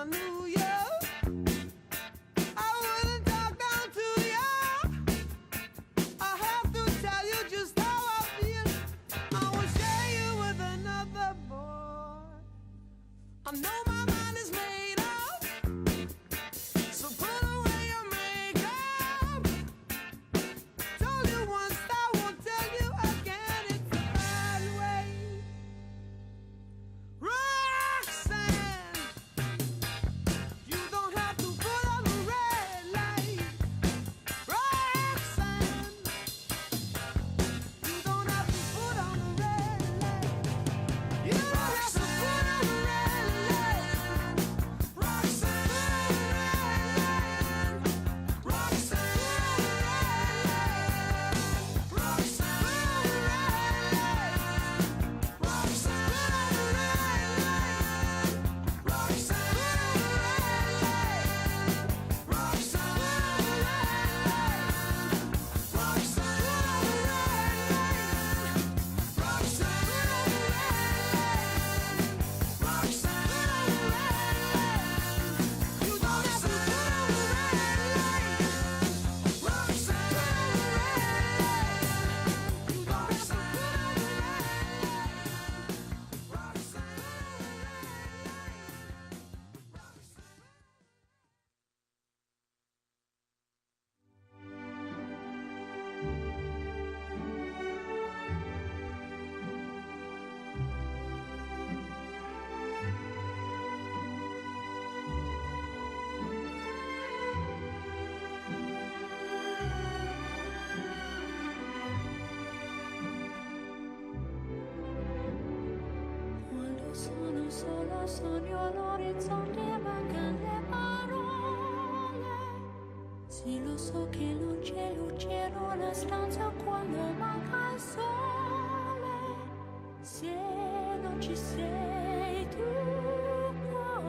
knew you, I wouldn't talk down to you. I have to tell you just how I feel. I will share you with another boy. I know my mind is made up, so put away your makeup. Told you once, I won't tell you again. It's the bad way. Roxanne, you don't have to put on the red light. Roxanne, you don't have to put on the red light. You don't have to put on the red light. Roxanne, Roxanne, Roxanne, Quando sono sola sogno l'orizzonte, mancano le parole. Sì, lo so che non c'è luce in una stanza quando manca il sole. Se non ci sei tu con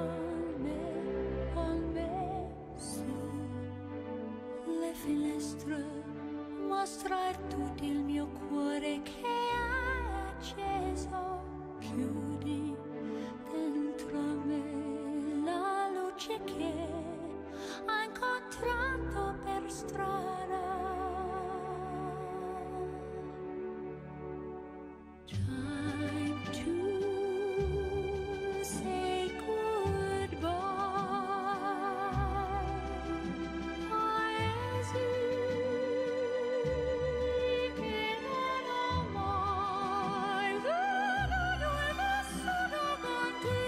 me, su le finestre mostra tutto il mio cuore che è acceso. Chiudi dentro me la luce che ho incontrato per strada. Time to say goodbye. Paesi che non ho mai veduto e vissuto con te.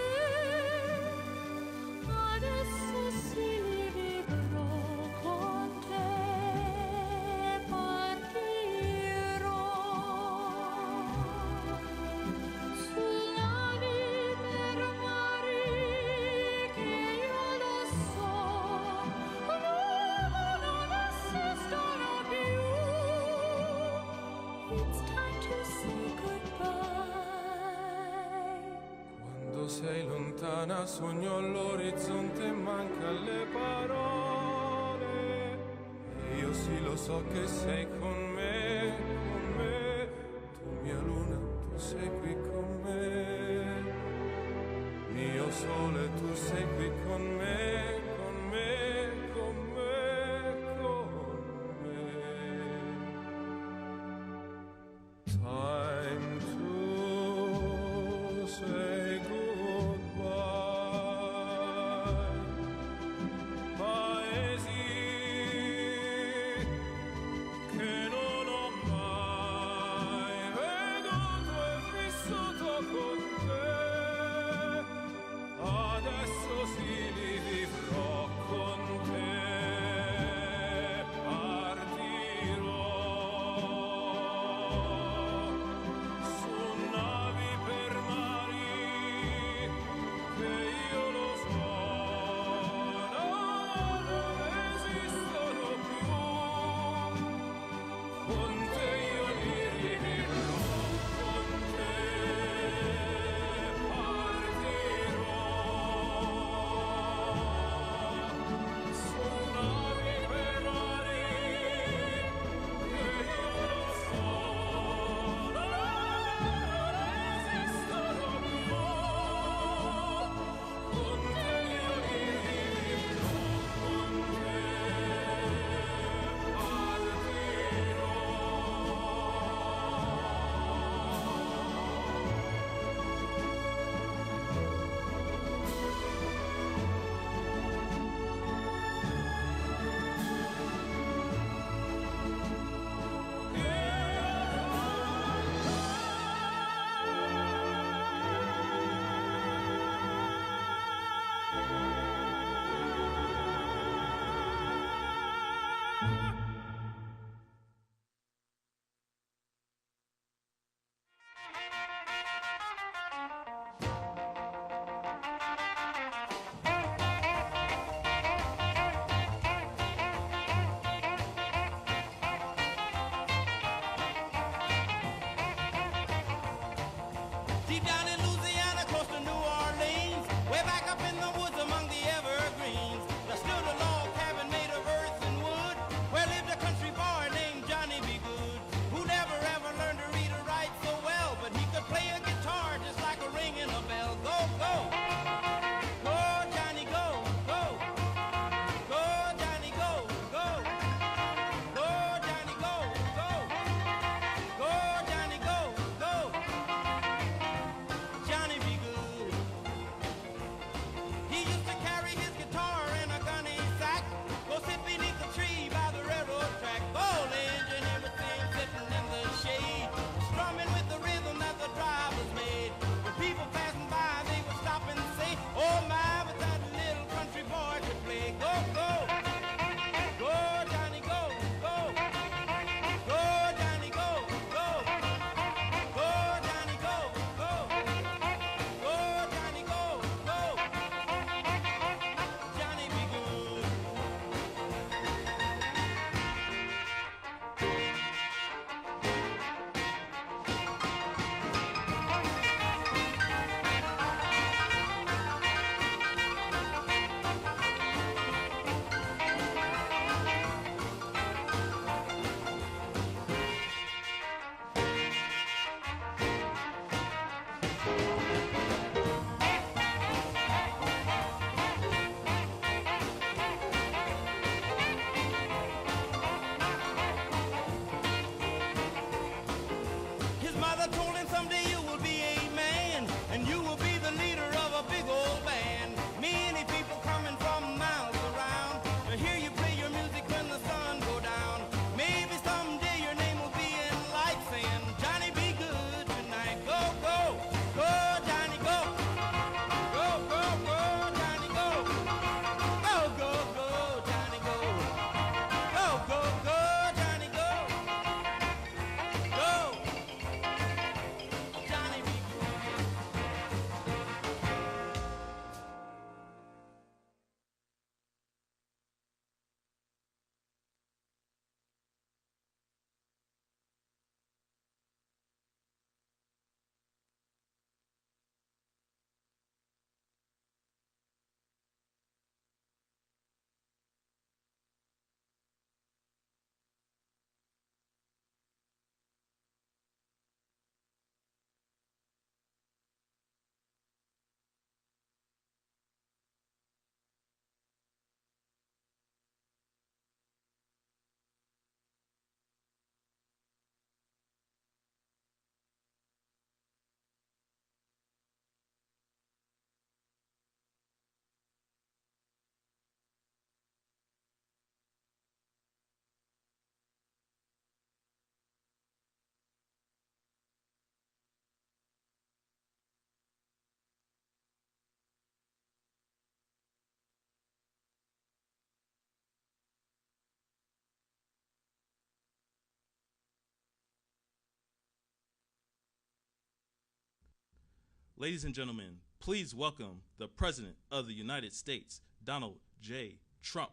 Adesso sì li vivrò con te. Partirò su navi per mari che io lo so non esistono più. It's time to say goodbye. Quando sei lontana sogno all'orizzonte, manca le parole. E io sì lo so che sei con me, con me. Tu mia luna, tu sei qui con me. Mio sole, tu sei qui con me, con me, con me, con me. Time to say goodbye. Paesi che non ho mai veduto e vissuto con te. Adesso sì li vivrò Ladies and gentlemen, please welcome the President of the United States, Donald J. Trump.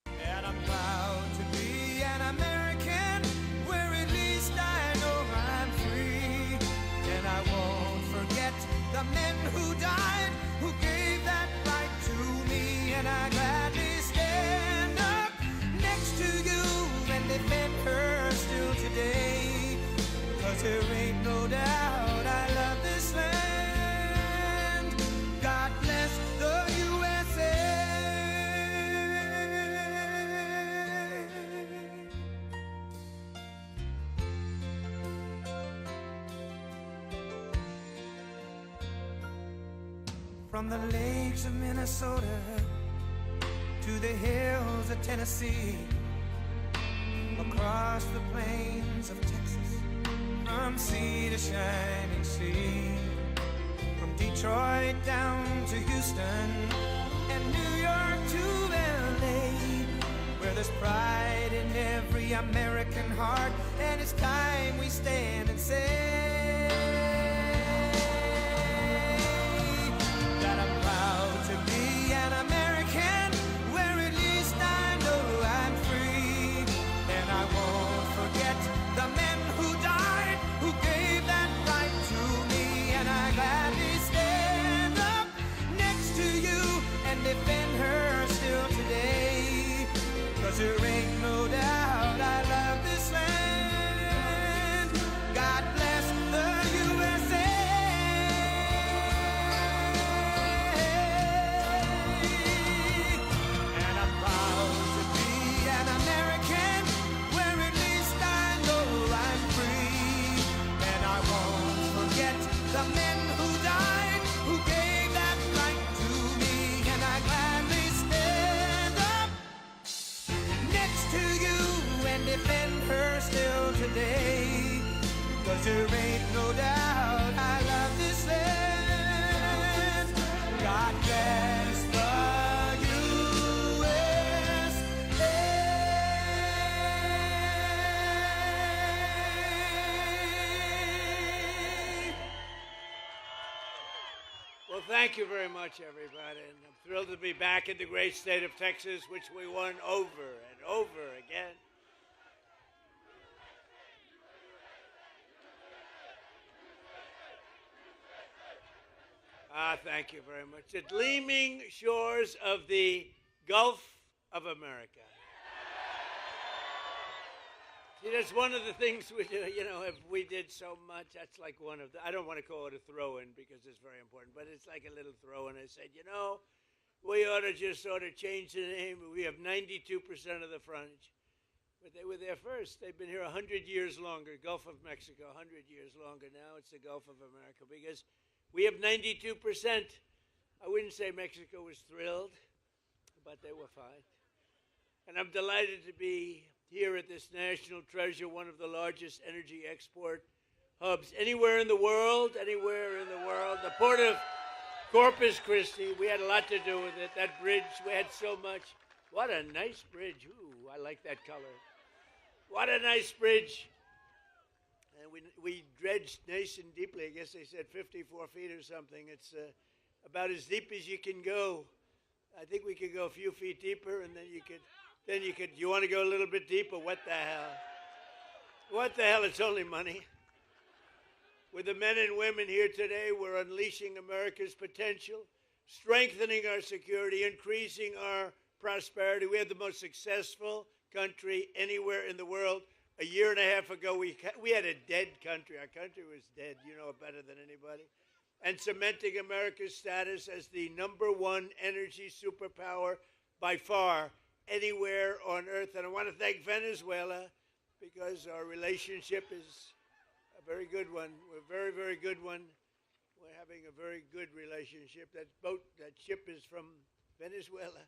And I'm proud to be an American, where at least I know I'm free. And I won't forget the men who died, who gave that right to me. And I gladly stand up next to you and defend her still today. 'Cause there ain't no doubt I love this land. God bless the USA. From the lakes of Minnesota to the hills of Tennessee, across the plains of Texas, from sea to shining sea, from Detroit down to Houston and New York to LA, where there's pride in every American heart, and it's time we stand and say that I'm proud to be an American, where at least I know I'm free. And I won't forget the men who died, who gave that right to me. And I gladly stand up next to you and defend her still today. 'Cause there ain't no doubt I love this land. God bless the USA. And I'm proud to be an American, where at least I know I'm free. And I won't forget the men who died, who gave that right to me. And I gladly stand up next to you and defend her still today. 'Cause there ain't no doubt I love this land. God bless the USA. Well, thank you very much, everybody. And I'm thrilled to be back in the great state of Texas, which we won over and over again. Thank you very much. The gleaming shores of the Gulf of America. See, that's one of the things we do, you know, if we did so much, that's like one of the, I don't want to call it a throw-in because it's very important, but it's like a little throw-in. I said, you know, we ought to just sort of change the name. We have 92% of the frontage. But they were there first. They've been here 100 years longer. Gulf of Mexico, 100 years longer. Now it's the Gulf of America because we have 92%. I wouldn't say Mexico was thrilled, but they were fine. And I'm delighted to be here at this national treasure, one of the largest energy export hubs anywhere in the world, The port of Corpus Christi, we had a lot to do with it. That bridge, we had so much. What a nice bridge. Ooh, I like that color. What a nice bridge. And we dredged nice and deeply. I guess they said 54 feet or something. It's about as deep as you can go. I think we could go a few feet deeper, and then you could, you want to go a little bit deeper? What the hell? What the hell? It's only money. With the men and women here today, we're unleashing America's potential, strengthening our security, increasing our prosperity. We have the most successful country anywhere in the world. A year and a half ago, we had a dead country. Our country was dead. You know it better than anybody. And cementing America's status as the #1 energy superpower by far anywhere on earth. And I want to thank Venezuela because our relationship is a very good one. We're a very, very good one. We're having a very good relationship. That ship is from Venezuela.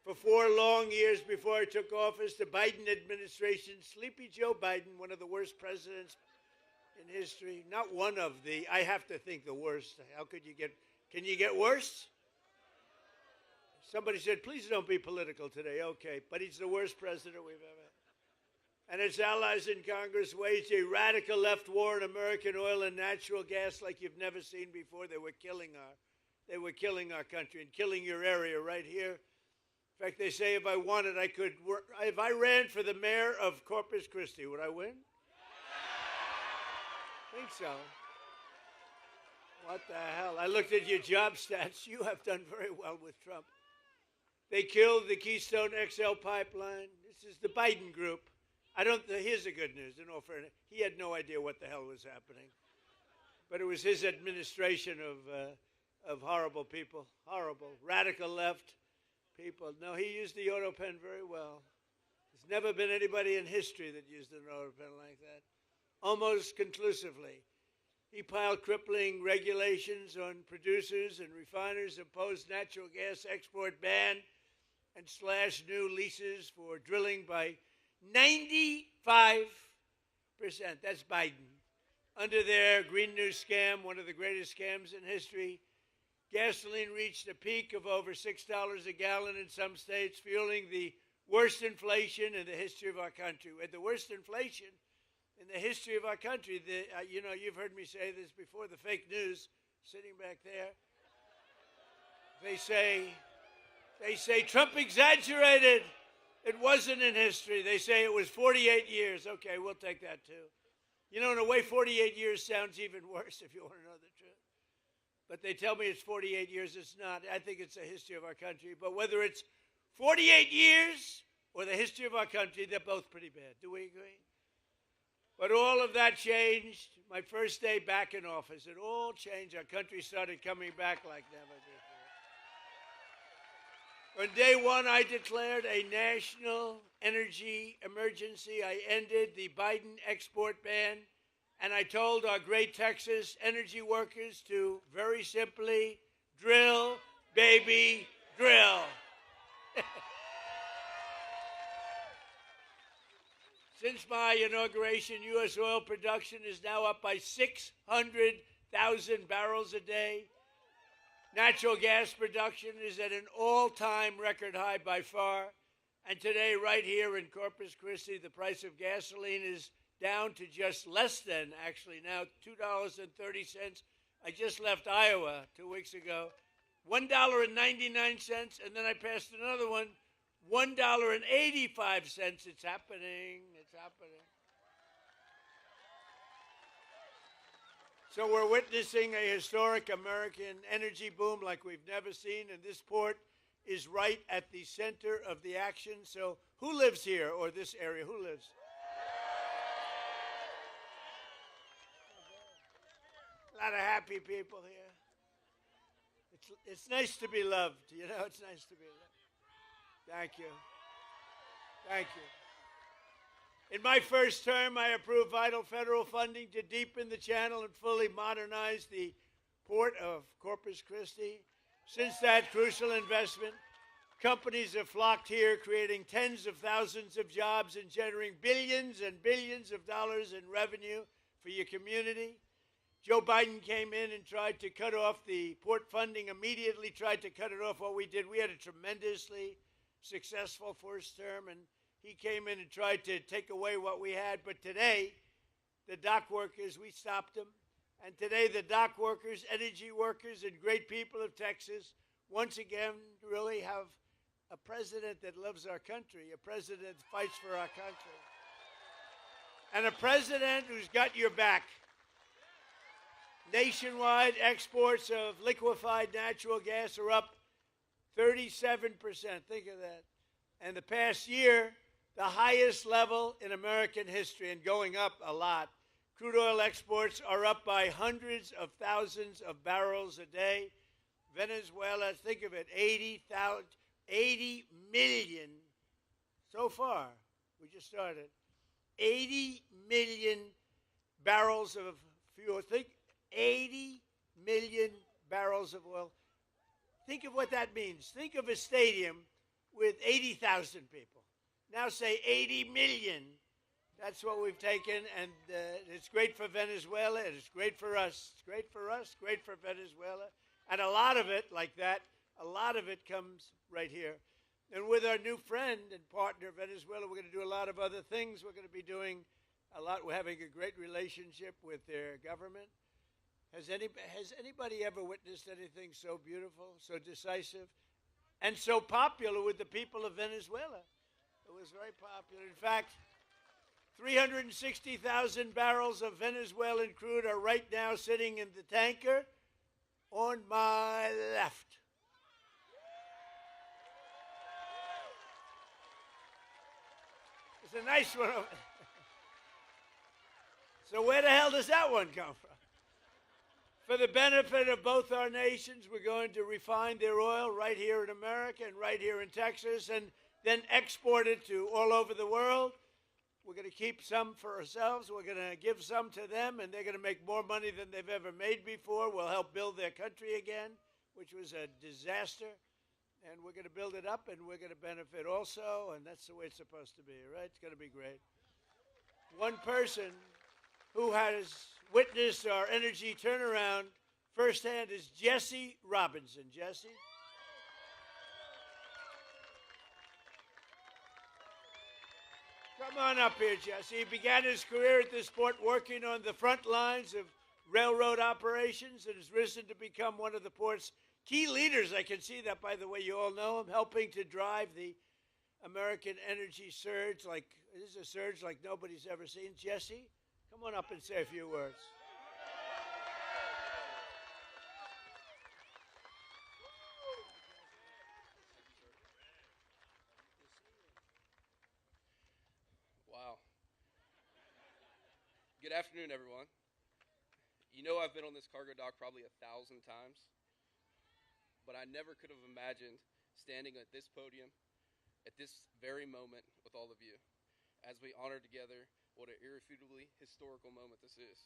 For 4 long years before I took office, the Biden administration, Sleepy Joe Biden, one of the worst presidents in history, not one of the, I have to think the worst. How could you get, can you get worse? Somebody said, please don't be political today. Okay, but he's the worst president we've ever and its allies in Congress waged a radical left war on American oil and natural gas like you've never seen before. They were killing our country and killing your area right here. In fact, they say if I wanted, I could work. If I ran for the mayor of Corpus Christi, would I win? I think so. What the hell? I looked at your job stats. You have done very well with Trump. They killed the Keystone XL pipeline. This is the Biden group. Here's the good news, in all fairness. He had no idea what the hell was happening. But it was his administration of horrible people, horrible, radical left people. No, he used the auto pen very well. There's never been anybody in history that used an auto pen like that. Almost conclusively. He piled crippling regulations on producers and refiners, imposed natural gas export ban, and slashed new leases for drilling by 95%. That's Biden. Under their Green New scam, one of the greatest scams in history, gasoline reached a peak of over $6 a gallon in some states, fueling the worst inflation in the history of our country. We had the worst inflation in the history of our country. You've heard me say this before, the fake news sitting back there. They say Trump exaggerated. It wasn't in history. They say it was 48 years. Okay, we'll take that too. You know, in a way, 48 years sounds even worse if you want to know the truth. But they tell me it's 48 years. It's not. I think it's the history of our country. But whether it's 48 years or the history of our country, they're both pretty bad. Do we agree? But all of that changed. My first day back in office, it all changed. Our country started coming back like never before. On day one, I declared a national energy emergency. I ended the Biden export ban, and I told our great Texas energy workers to very simply drill, baby, drill. Since my inauguration, U.S. oil production is now up by 600,000 barrels a day. Natural gas production is at an all-time record high by far. And today, right here in Corpus Christi, the price of gasoline is down to just less than, actually, now $2.30. I just left Iowa 2 weeks ago. $1.99, and then I passed another one. $1.85. It's happening. It's happening. So we're witnessing a historic American energy boom like we've never seen, and this port is right at the center of the action. So who lives here or this area? Who lives? A lot of happy people here. It's nice to be loved. You know, it's nice to be loved. Thank you. Thank you. In my first term, I approved vital federal funding to deepen the channel and fully modernize the port of Corpus Christi. Since that crucial investment, companies have flocked here, creating tens of thousands of jobs and generating billions and billions of dollars in revenue for your community. Joe Biden came in and tried to cut off the port funding, immediately tried to cut it off. What we did, we had a tremendously successful first term, and he came in and tried to take away what we had. But today, the dock workers, we stopped them. And today, the dock workers, energy workers, and great people of Texas, once again, really have a president that loves our country, a president that fights for our country, and a president who's got your back. Nationwide exports of liquefied natural gas are up 37%. Think of that. And the past year, the highest level in American history, and going up a lot. Crude oil exports are up by hundreds of thousands of barrels a day. Venezuela, think of it, 80 million so far. We just started. 80 million barrels of fuel. Think 80 million barrels of oil. Think of what that means. Think of a stadium with 80,000 people. Now say 80 million. That's what we've taken, and it's great for Venezuela, and it's great for us. It's great for us, great for Venezuela. And a lot of it, like that, a lot of it comes right here. And with our new friend and partner, Venezuela, we're going to do a lot of other things. We're going to be doing a lot. We're having a great relationship with their government. Has anybody ever witnessed anything so beautiful, so decisive, and so popular with the people of Venezuela? It was very popular. In fact, 360,000 barrels of Venezuelan crude are right now sitting in the tanker on my left. It's a nice one. So where the hell does that one come from? For the benefit of both our nations, we're going to refine their oil right here in America and right here in Texas and then export it to all over the world. We're going to keep some for ourselves. We're going to give some to them, and they're going to make more money than they've ever made before. We'll help build their country again, which was a disaster. And we're going to build it up, and we're going to benefit also, and that's the way it's supposed to be, right? It's going to be great. One person who has witnessed our energy turnaround firsthand is Jesse Robinson. Jesse? Come on up here, Jesse. He began his career at this port working on the front lines of railroad operations and has risen to become one of the port's key leaders. I can see that, by the way. You all know him, helping to drive the American energy surge. This is a surge like nobody's ever seen. Jesse, come on up and say a few words. Wow. Good afternoon, everyone. You know, I've been on this cargo dock probably 1,000 times, but I never could have imagined standing at this podium at this very moment with all of you as we honor together what an irrefutably historical moment this is.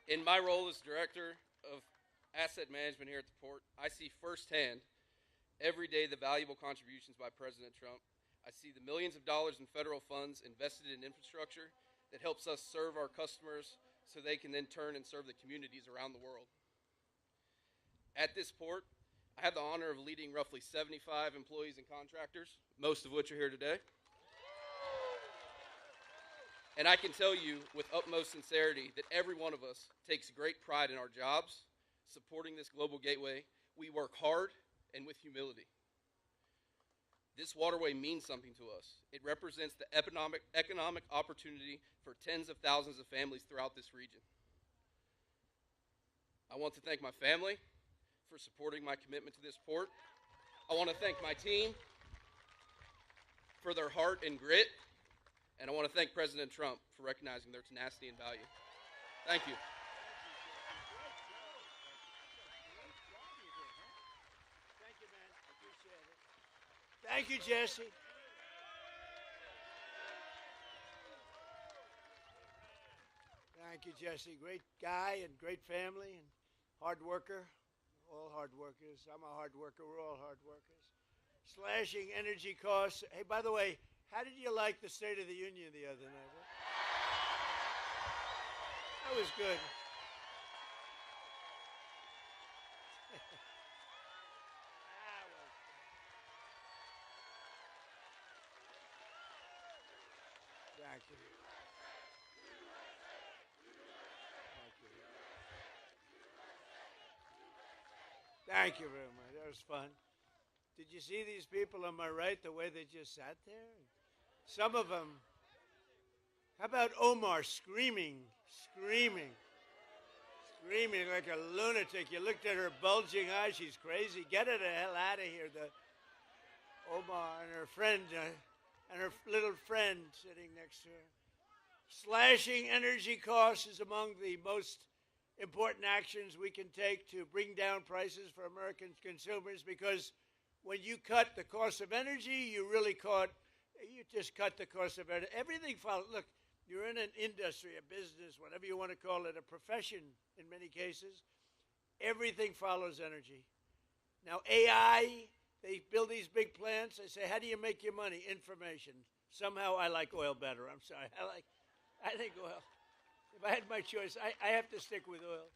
In my role as Director of Asset Management here at the port, I see firsthand every day the valuable contributions by President Trump. I see the millions of dollars in federal funds invested in infrastructure that helps us serve our customers so they can then turn and serve the communities around the world. At this port, I have the honor of leading roughly 75 employees and contractors, most of which are here today. And I can tell you with utmost sincerity that every one of us takes great pride in our jobs, supporting this global gateway. We work hard and with humility. This waterway means something to us. It represents the economic opportunity for tens of thousands of families throughout this region. I want to thank my family for supporting my commitment to this port. I want to thank my team for their heart and grit, and I want to thank President Trump for recognizing their tenacity and value. Thank you. Thank you, man. I appreciate it. Thank you, Jesse. Thank you, Jesse. Great guy and great family and hard worker. All hard workers. I'm a hard worker. We're all hard workers. Slashing energy costs. Hey, by the way, how did you like the State of the Union the other night? That was good. Thank you. Thank you very much. That was fun. Did you see these people on my right, the way they just sat there? Some of them. How about Omar screaming like a lunatic? You looked at her bulging eyes. She's crazy. Get her the hell out of here. Omar and her friend, and her little friend sitting next to her. Slashing energy costs is among the most important actions we can take to bring down prices for American consumers, because when you cut the cost of energy, you just cut the cost of energy. Everything follows. Look, you're in an industry, a business, whatever you want to call it, a profession in many cases. Everything follows energy. Now, AI, they build these big plants. They say, how do you make your money? Information. Somehow I like oil better. I'm sorry. I think oil. If I had my choice, I have to stick with oil.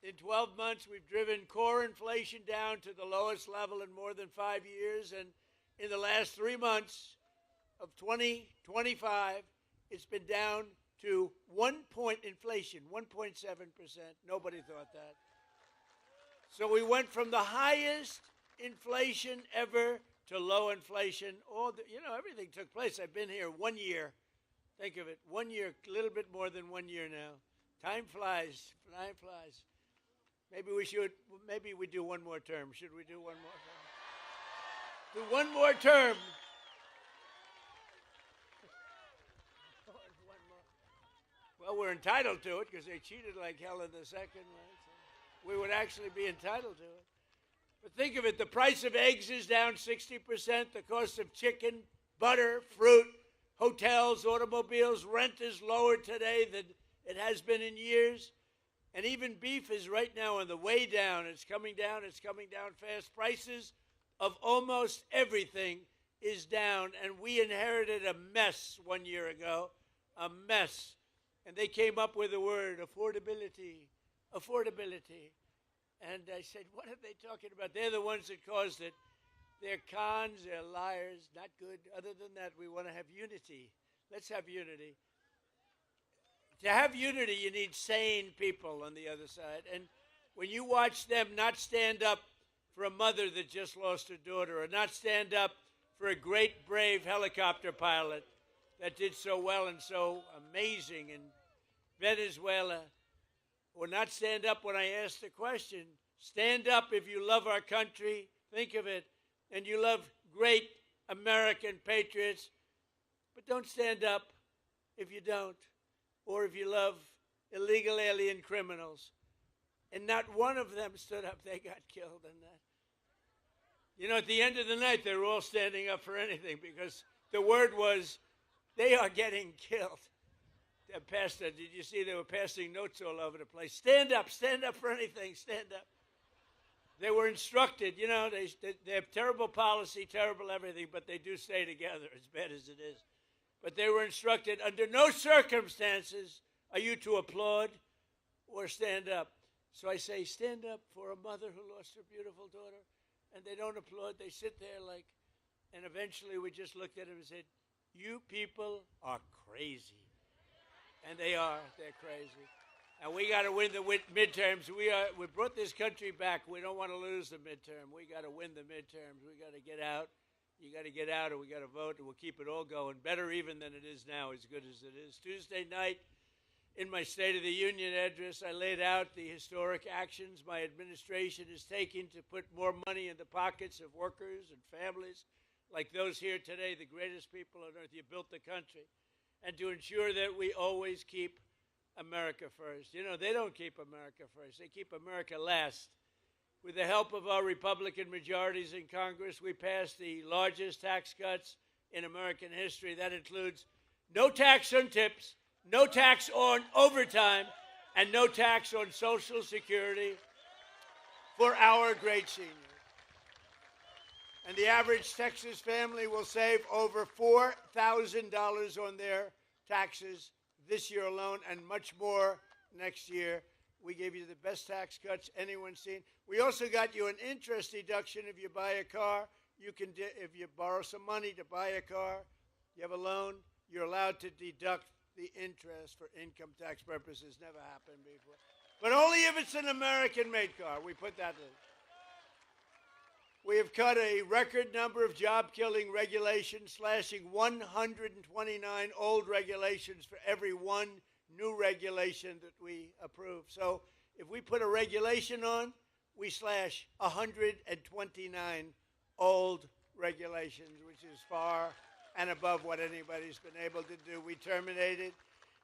In 12 months, we've driven core inflation down to the lowest level in more than 5 years. And in the last 3 months of 2025, it's been down to 1 point inflation, 1.7%. Nobody thought that. So we went from the highest inflation ever to low inflation. Everything took place. I've been here 1 year. Think of it, 1 year, a little bit more than 1 year now. Time flies. Time flies. Maybe we do one more term. Should we do one more term? Do one more term. Well, we're entitled to it because they cheated like hell in the second one. So we would actually be entitled to it. But think of it, the price of eggs is down 60%, the cost of chicken, butter, fruit, hotels, automobiles, rent is lower today than it has been in years. And even beef is right now on the way down. It's coming down fast. Prices of almost everything is down. And we inherited a mess 1 year ago, a mess. And they came up with the word affordability, affordability. And I said, what are they talking about? They're the ones that caused it. They're cons, they're liars, not good. Other than that, we want to have unity. Let's have unity. To have unity, you need sane people on the other side. And when you watch them not stand up for a mother that just lost her daughter, or not stand up for a great, brave helicopter pilot that did so well and so amazing in Venezuela, or not stand up when I asked the question, stand up if you love our country, think of it, and you love great American patriots, but don't stand up if you don't, or if you love illegal alien criminals. And not one of them stood up. They got killed in that. You know, at the end of the night, they were all standing up for anything because the word was, they are getting killed. Pastor, did you see they were passing notes all over the place? Stand up for anything, stand up. They were instructed, you know, they have terrible policy, terrible everything, but they do stay together, as bad as it is. But they were instructed, under no circumstances are you to applaud or stand up. So I say, stand up for a mother who lost her beautiful daughter, and they don't applaud. They sit there like, and eventually we just looked at him and said, you people are crazy. And they are. They're crazy. And we got to win the midterms. We brought this country back. We don't want to lose the midterm. We got to win the midterms. We got to get out. You got to get out, or we got to vote, and we'll keep it all going. Better even than it is now, as good as it is. Tuesday night, in my State of the Union address, I laid out the historic actions my administration is taking to put more money in the pockets of workers and families like those here today, the greatest people on earth. You built the country. And to ensure that we always keep America first. You know, they don't keep America first. They keep America last. With the help of our Republican majorities in Congress, we passed the largest tax cuts in American history. That includes no tax on tips, no tax on overtime, and no tax on Social Security for our great seniors. And the average Texas family will save over $4,000 on their taxes this year alone, and much more next year. We gave you the best tax cuts anyone's seen. We also got you an interest deduction if you buy a car. You can, if you borrow some money to buy a car, you have a loan, you're allowed to deduct the interest for income tax purposes. Never happened before. But only if it's an American-made car. We put that in. We have cut a record number of job-killing regulations, slashing 129 old regulations for every one new regulation that we approve. So if we put a regulation on, we slash 129 old regulations, which is far and above what anybody's been able to do. We terminated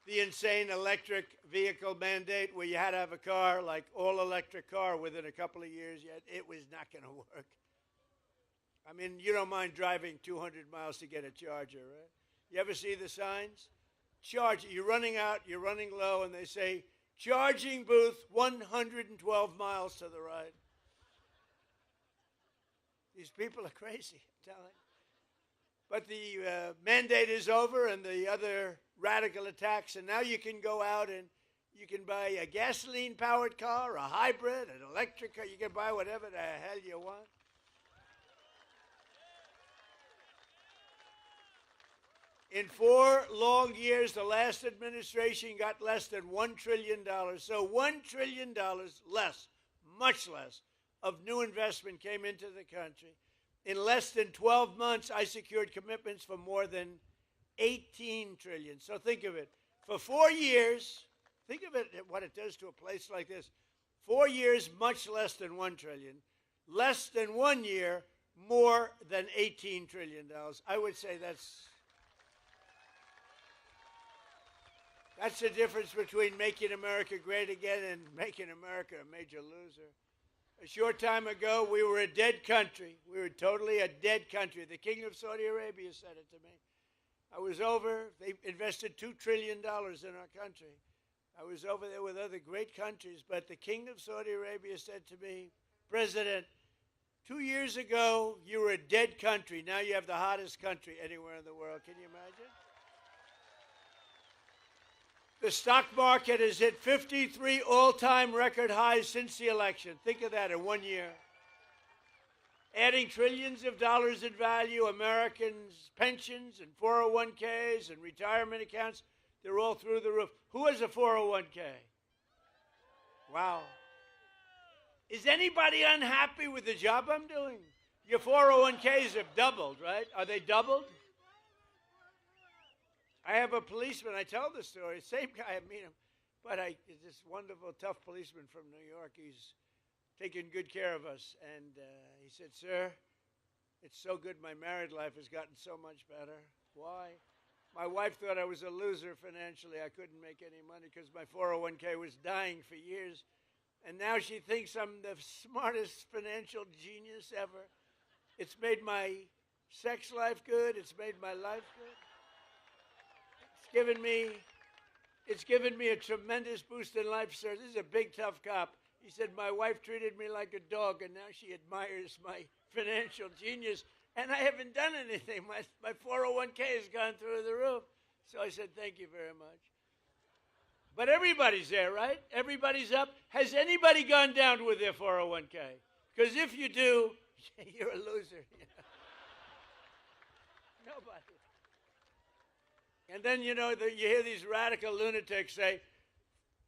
the insane electric vehicle mandate where you had to have a car, like all-electric car, within a couple of years, yet it was not going to work. I mean, you don't mind driving 200 miles to get a charger, right? You ever see the signs? Charge, you're running out, you're running low, and they say, charging booth 112 miles to the right. These people are crazy, I'm telling you. But the mandate is over and the other radical attacks, and now you can go out and You can buy a gasoline-powered car, a hybrid, an electric car. You can buy whatever the hell you want. In 4 long years, the last administration got less than $1 trillion. So $1 trillion less, much less, of new investment came into the country. In less than 12 months, I secured commitments for more than 18 trillion. So think of it. For 4 years, think of it, what it does to a place like this. 4 years, much less than 1 trillion. Less than 1 year, more than $18 trillion. I would say that's the difference between making America great again and making America a major loser. A short time ago, we were a dead country. We were totally a dead country. The King of Saudi Arabia said it to me. I was over, they invested $2 trillion in our country. I was over there with other great countries, but the King of Saudi Arabia said to me, President, 2 years ago, you were a dead country. Now you have the hottest country anywhere in the world. Can you imagine? The stock market has hit 53 all-time record highs since the election. Think of that in 1 year. Adding trillions of dollars in value, Americans' pensions and 401ks and retirement accounts, they're all through the roof. Who has a 401k? Wow. Is anybody unhappy with the job I'm doing? Your 401ks have doubled, right? Are they doubled? I have a policeman, I tell the story, same guy, I meet him, but this wonderful, tough policeman from New York. He's taking good care of us. And he said, sir, it's so good my married life has gotten so much better. Why? My wife thought I was a loser financially. I couldn't make any money because my 401k was dying for years. And now she thinks I'm the smartest financial genius ever. It's made my sex life good. It's made my life good. It's given me a tremendous boost in life, sir. This is a big, tough cop. He said, my wife treated me like a dog, and now she admires my financial genius, and I haven't done anything. My 401k has gone through the roof. So I said, thank you very much. But everybody's there, right? Everybody's up. Has anybody gone down with their 401k? Because if you do, you're a loser. Nobody. And then, you hear these radical lunatics say,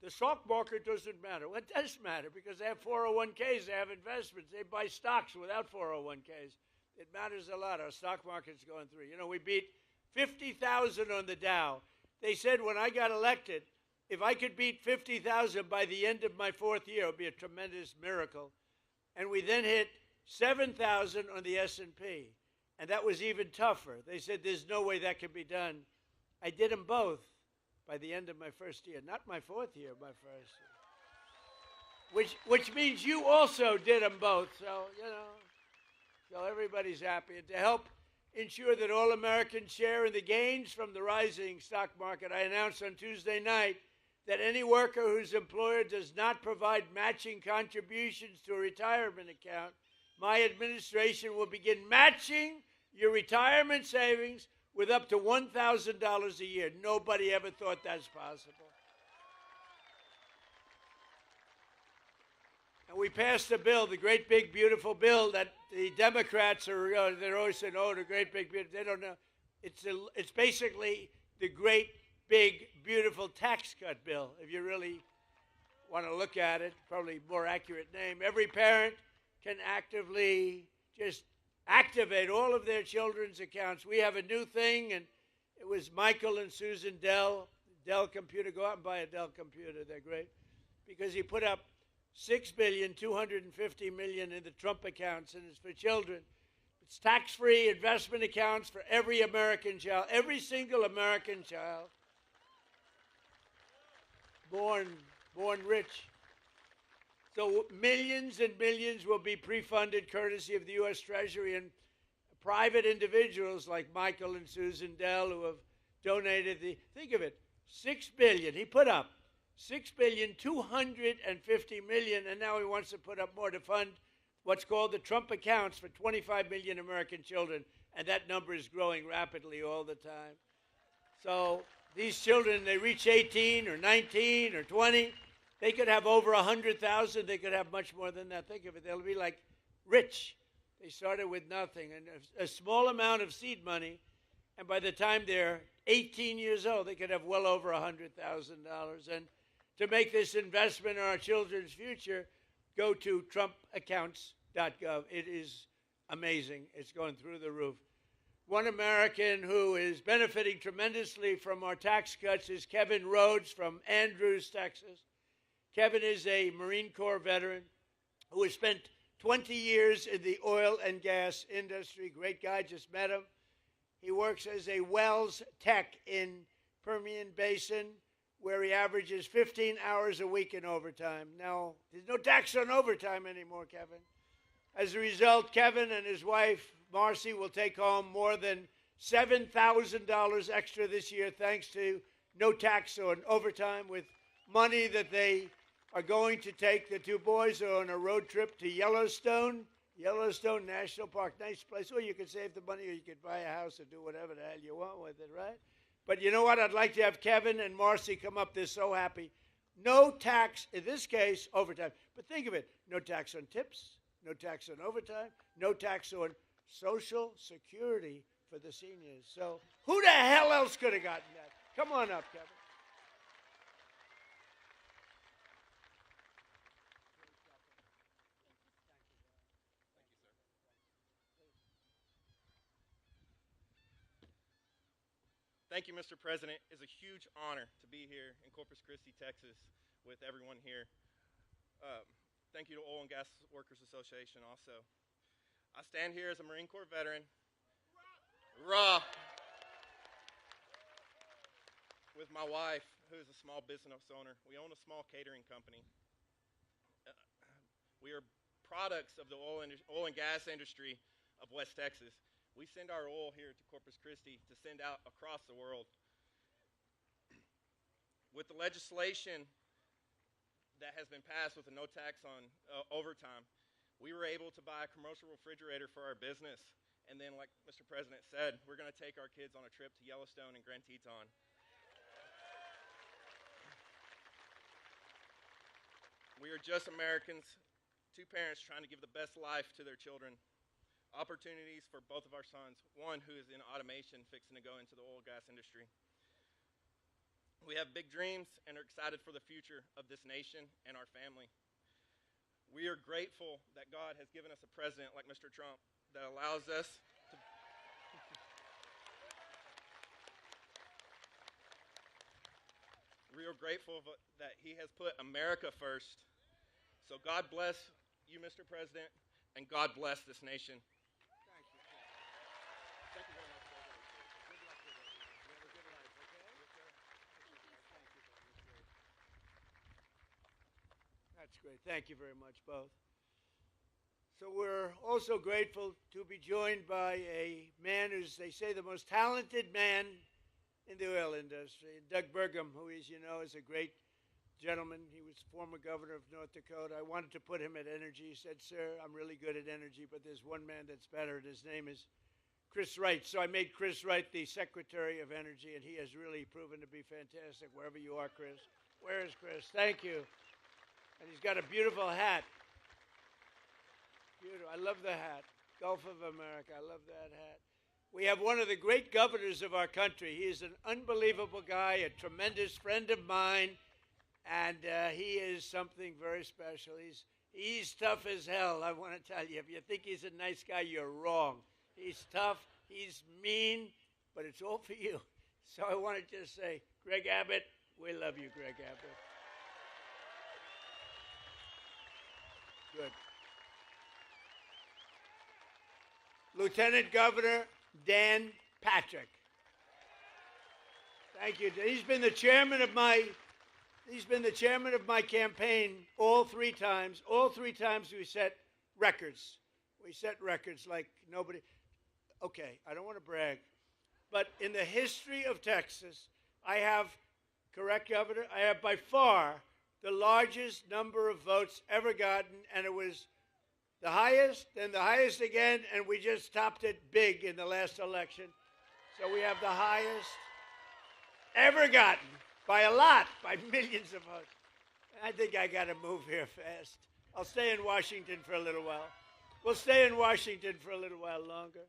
the stock market doesn't matter. Well, it does matter because they have 401ks, they have investments, they buy stocks without 401ks. It matters a lot. Our stock market's going through. We beat 50,000 on the Dow. They said when I got elected, if I could beat 50,000 by the end of my 4th year, it would be a tremendous miracle. And we then hit 7,000 on the S&P. And that was even tougher. They said there's no way that can be done. I did them both by the end of my 1st year. Not my 4th year, my 1st year. Which means you also did them both. So, so everybody's happy. And to help ensure that all Americans share in the gains from the rising stock market, I announced on Tuesday night that any worker whose employer does not provide matching contributions to a retirement account, my administration will begin matching your retirement savings with up to $1,000 a year. Nobody ever thought that's possible. And we passed a bill, the great big beautiful bill that the Democrats are, they're always saying, oh, the great big beautiful, they don't know. It's basically the great big beautiful tax cut bill, if you really want to look at it, probably more accurate name. Every parent can actively just activate all of their children's accounts. We have a new thing, and it was Michael and Susan Dell Computer. Go out and buy a Dell computer. They're great. Because he put up $6,250,000,000 in the Trump accounts, and it's for children. It's tax-free investment accounts for every American child, every single American child born rich. So millions and millions will be pre-funded courtesy of the U.S. Treasury and private individuals like Michael and Susan Dell who have donated think of it, $6 billion. He put up $6,250,000,000, and now he wants to put up more to fund what's called the Trump accounts for 25 million American children, and that number is growing rapidly all the time. So these children, they reach 18 or 19 or 20, they could have over 100,000. They could have much more than that. Think of it. They'll be like rich. They started with nothing and a small amount of seed money, and by the time they're 18 years old, they could have well over $100,000. And to make this investment in our children's future, go to trumpaccounts.gov. It is amazing. It's going through the roof. One American who is benefiting tremendously from our tax cuts is Kevin Rhodes from Andrews, Texas. Kevin is a Marine Corps veteran who has spent 20 years in the oil and gas industry. Great guy, just met him. He works as a wells tech in Permian Basin, where he averages 15 hours a week in overtime. Now, there's no tax on overtime anymore, Kevin. As a result, Kevin and his wife, Marcy, will take home more than $7,000 extra this year thanks to no tax on overtime, with money that they are going to take. The two boys are on a road trip to Yellowstone National Park. Nice place. Or you could save the money, or you could buy a house or do whatever the hell you want with it, right? But you know what? I'd like to have Kevin and Marcy come up. They're so happy. No tax, in this case, overtime. But think of it. No tax on tips, no tax on overtime, no tax on Social Security for the seniors. So who the hell else could have gotten that? Come on up, Kevin. Thank you, Mr. President. It's a huge honor to be here in Corpus Christi, Texas, with everyone here. Thank you to Oil and Gas Workers Association also. I stand here as a Marine Corps veteran, with my wife, who is a small business owner. We own a small catering company. We are products of the oil and gas industry of West Texas. We send our oil here to Corpus Christi to send out across the world. With the legislation that has been passed with a no tax on overtime, we were able to buy a commercial refrigerator for our business. And then, like Mr. President said, we're going to take our kids on a trip to Yellowstone and Grand Teton. We are just Americans, two parents trying to give the best life to their children. Opportunities for both of our sons, one who is in automation fixing to go into the oil and gas industry. We have big dreams and are excited for the future of this nation and our family. We are grateful that God has given us a president like Mr. Trump that allows us to we are grateful that he has put America first. So God bless you, Mr. President, and God bless this nation. That's great. Thank you very much, both. So we're also grateful to be joined by a man who's, they say, the most talented man in the oil industry. Doug Burgum, who, as you know, is a great gentleman. He was former governor of North Dakota. I wanted to put him at energy. He said, sir, I'm really good at energy, but there's one man that's better, and his name is Chris Wright. So I made Chris Wright the Secretary of Energy, and he has really proven to be fantastic, wherever you are, Chris. Where is Chris? Thank you. And he's got a beautiful hat. Beautiful. I love the hat. Gulf of America. I love that hat. We have one of the great governors of our country. He is an unbelievable guy, a tremendous friend of mine, and he is something very special. He's tough as hell, I want to tell you. If you think he's a nice guy, you're wrong. He's tough, he's mean, but it's all for you. So I want to just say, Greg Abbott, we love you, Greg Abbott. Good. Lieutenant Governor Dan Patrick. Thank you. He's been the chairman of my campaign all three times. All three times we set records. We set records like nobody. Okay, I don't want to brag, but in the history of Texas, I have, correct, Governor, I have by far the largest number of votes ever gotten, and it was the highest, then the highest again, and we just topped it big in the last election. So we have the highest. ever gotten by a lot, by millions of votes. I think I got to move here fast. I'll stay in Washington for a little while. We'll stay in Washington for a little while longer.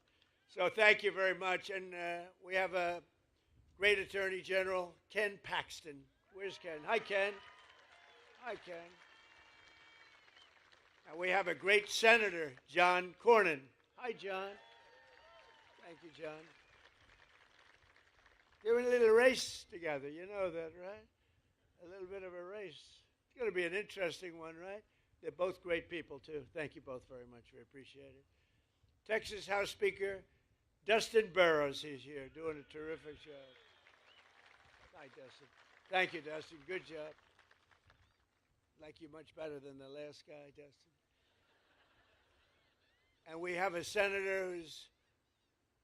So thank you very much. And we have a great Attorney General, Ken Paxton. Where's Ken? Hi, Ken. Hi, Ken. And we have a great Senator, John Cornyn. Hi, John. Thank you, John. They're in a little race together. You know that, right? A little bit of a race. It's going to be an interesting one, right? They're both great people, too. Thank you both very much. We appreciate it. Texas House Speaker Dustin Burrows is here, doing a terrific job. Hi, Dustin. Thank you, Dustin. Good job. Like you much better than the last guy, Dustin. And we have a senator who's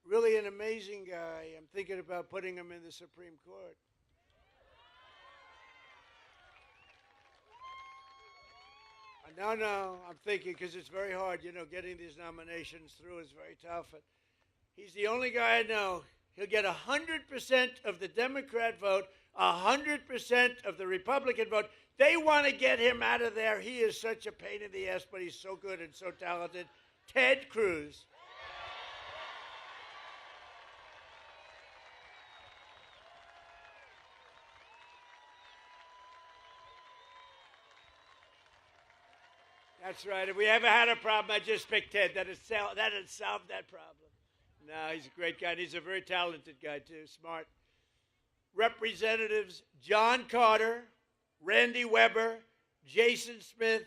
really an amazing guy. I'm thinking about putting him in the Supreme Court. No, I'm thinking, because it's very hard, getting these nominations through is very tough. And he's the only guy I know. He'll get 100% of the Democrat vote, 100% of the Republican vote. They want to get him out of there. He is such a pain in the ass, but he's so good and so talented. Ted Cruz. That's right. If we ever had a problem, I just picked Ted. That'd solve that problem. No, he's a great guy. And he's a very talented guy, too. Smart. Representatives John Carter, Randy Weber, Jason Smith,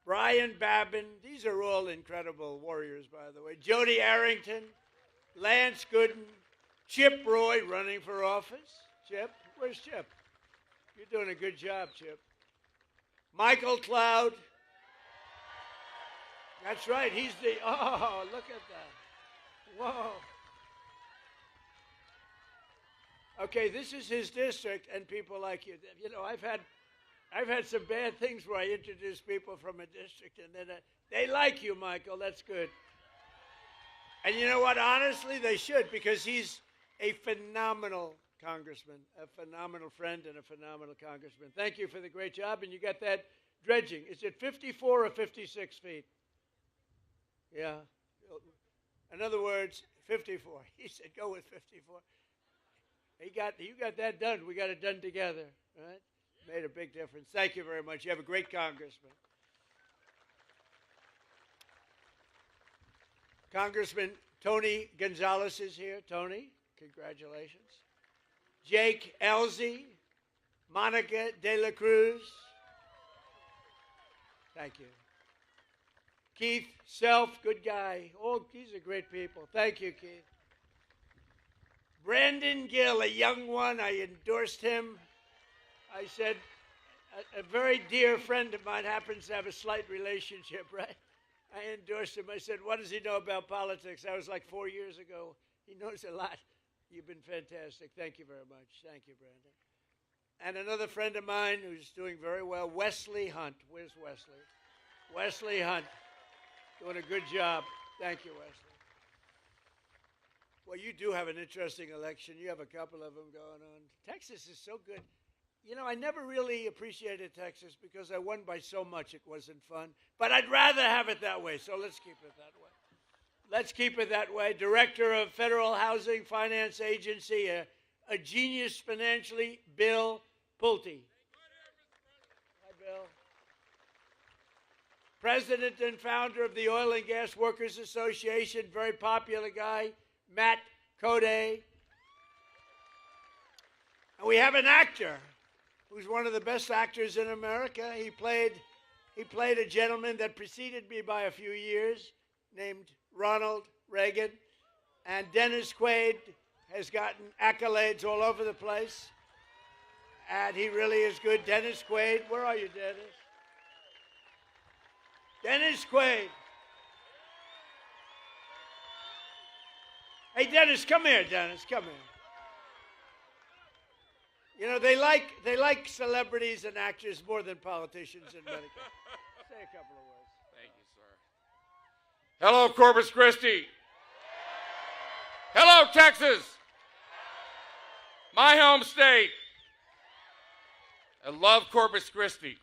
Brian Babin. These are all incredible warriors, by the way. Jody Arrington, Lance Gooden, Chip Roy running for office. Chip? Where's Chip? You're doing a good job, Chip. Michael Cloud. That's right. He's the, oh, look at that. Whoa. Okay, this is his district, and people like you. I've had some bad things where I introduce people from a district, and then they like you, Michael. That's good. And you know what? Honestly, they should, because he's a phenomenal congressman, a phenomenal friend, and a phenomenal congressman. Thank you for the great job, and you got that dredging. Is it 54 or 56 feet? Yeah. In other words, 54. He said, go with 54. You got that done. We got it done together, right? Made a big difference. Thank you very much. You have a great congressman. Congressman Tony Gonzalez is here. Tony, congratulations. Jake Elzy, Monica De La Cruz. Thank you. Keith Self, good guy. Oh, these are great people. Thank you, Keith. Brandon Gill, a young one. I endorsed him. I said, a very dear friend of mine happens to have a slight relationship, right? I endorsed him. I said, what does he know about politics? That was like 4 years ago. He knows a lot. You've been fantastic. Thank you very much. Thank you, Brandon. And another friend of mine who's doing very well, Wesley Hunt. Where's Wesley? Wesley Hunt. Doing a good job. Thank you, Wesley. Well, you do have an interesting election. You have a couple of them going on. Texas is so good. I never really appreciated Texas because I won by so much it wasn't fun. But I'd rather have it that way, so let's keep it that way. Let's keep it that way. Director of Federal Housing Finance Agency, a genius financially, Bill Pulte. Hi, Bill. President and founder of the Oil and Gas Workers Association, very popular guy, Matt Code. And we have an actor who's one of the best actors in America. He played a gentleman that preceded me by a few years named Ronald Reagan. And Dennis Quaid has gotten accolades all over the place. And he really is good. Dennis Quaid, where are you, Dennis? Dennis Quaid. Hey, Dennis, come here, Dennis, come here. They like celebrities and actors more than politicians in Medicare. Say a couple of words. Thank you, sir. Hello, Corpus Christi. Hello, Texas. my home state. I love Corpus Christi.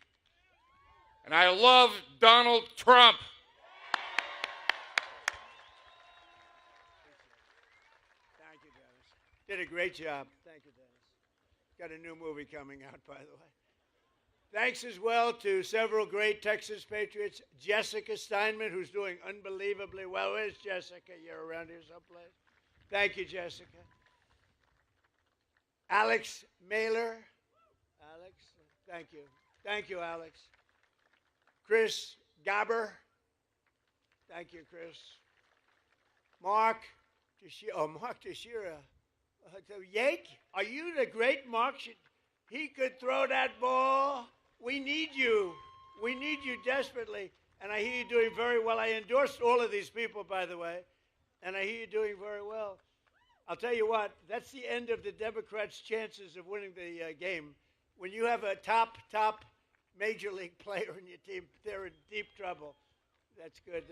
And I love Donald Trump. Thank you, Dennis. Did a great job. Thank you, Dennis. Got a new movie coming out, by the way. Thanks as well to several great Texas Patriots. Jessica Steinman, who's doing unbelievably well. Where's Jessica? You're around here someplace. Thank you, Jessica. Alex Mailer. Alex, thank you. Thank you, Alex. Chris Gabber. Thank you, Chris. Mark Teixeira. Yank, are you the great Mark? He could throw that ball. We need you. We need you desperately. And I hear you doing very well. I endorsed all of these people, by the way. And I hear you doing very well. I'll tell you what, that's the end of the Democrats' chances of winning the game. When you have a top major league player in your team, they're in deep trouble. That's good.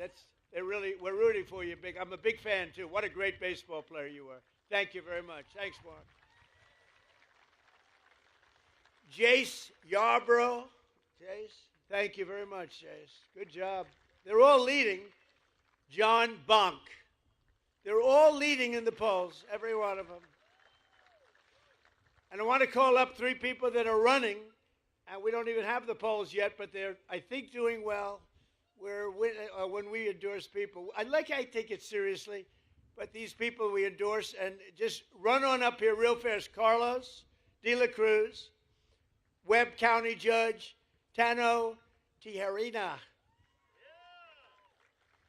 We're rooting for you, big. I'm a big fan too. What a great baseball player you were. Thank you very much. Thanks, Mark. Jace Yarborough. Jace, thank you very much, Jace. Good job. They're all leading. John Bonk. They're all leading in the polls, every one of them. And I want to call up three people that are running, and we don't even have the polls yet, but they're, I think, doing well. When we endorse people, I take it seriously, but these people we endorse, and just run on up here real fast. Carlos De La Cruz, Webb County Judge Tano Tijerina.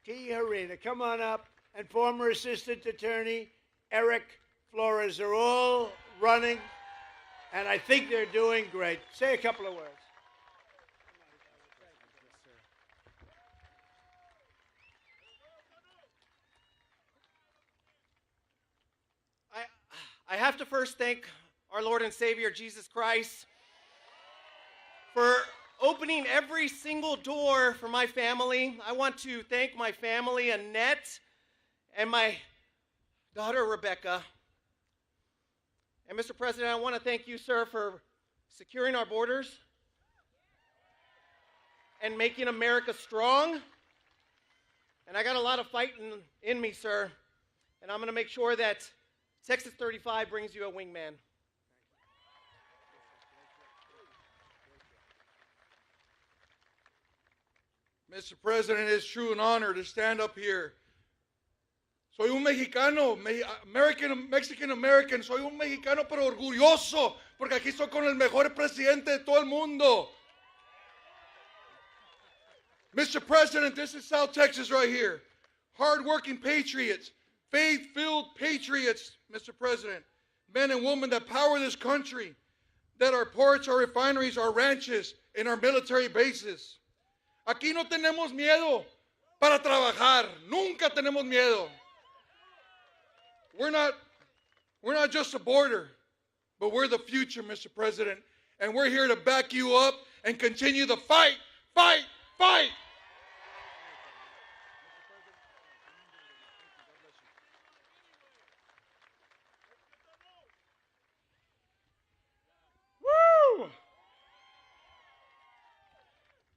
Tijerina, come on up. And former Assistant Attorney Eric Flores are all running, and I think they're doing great. Say a couple of words. I have to first thank our Lord and Savior, Jesus Christ, for opening every single door for my family. I want to thank my family, Annette, and my daughter, Rebecca. And Mr. President, I want to thank you, sir, for securing our borders and making America strong. And I got a lot of fighting in me, sir. And I'm going to make sure that Texas 35 brings you a wingman. Mr. President, it's true an honor to stand up here. Soy un mexicano, Mexican-American, soy un mexicano pero orgulloso, porque aquí estoy con el mejor presidente de todo el mundo. Mr. President, this is South Texas right here. Hard-working patriots, faith-filled patriots, Mr. President. Men and women that power this country, that our ports, our refineries, our ranches, and our military bases. Aquí no tenemos miedo para trabajar. Nunca tenemos miedo. We're not just a border, but we're the future, Mr. President. And we're here to back you up and continue the fight, fight, fight. Woo!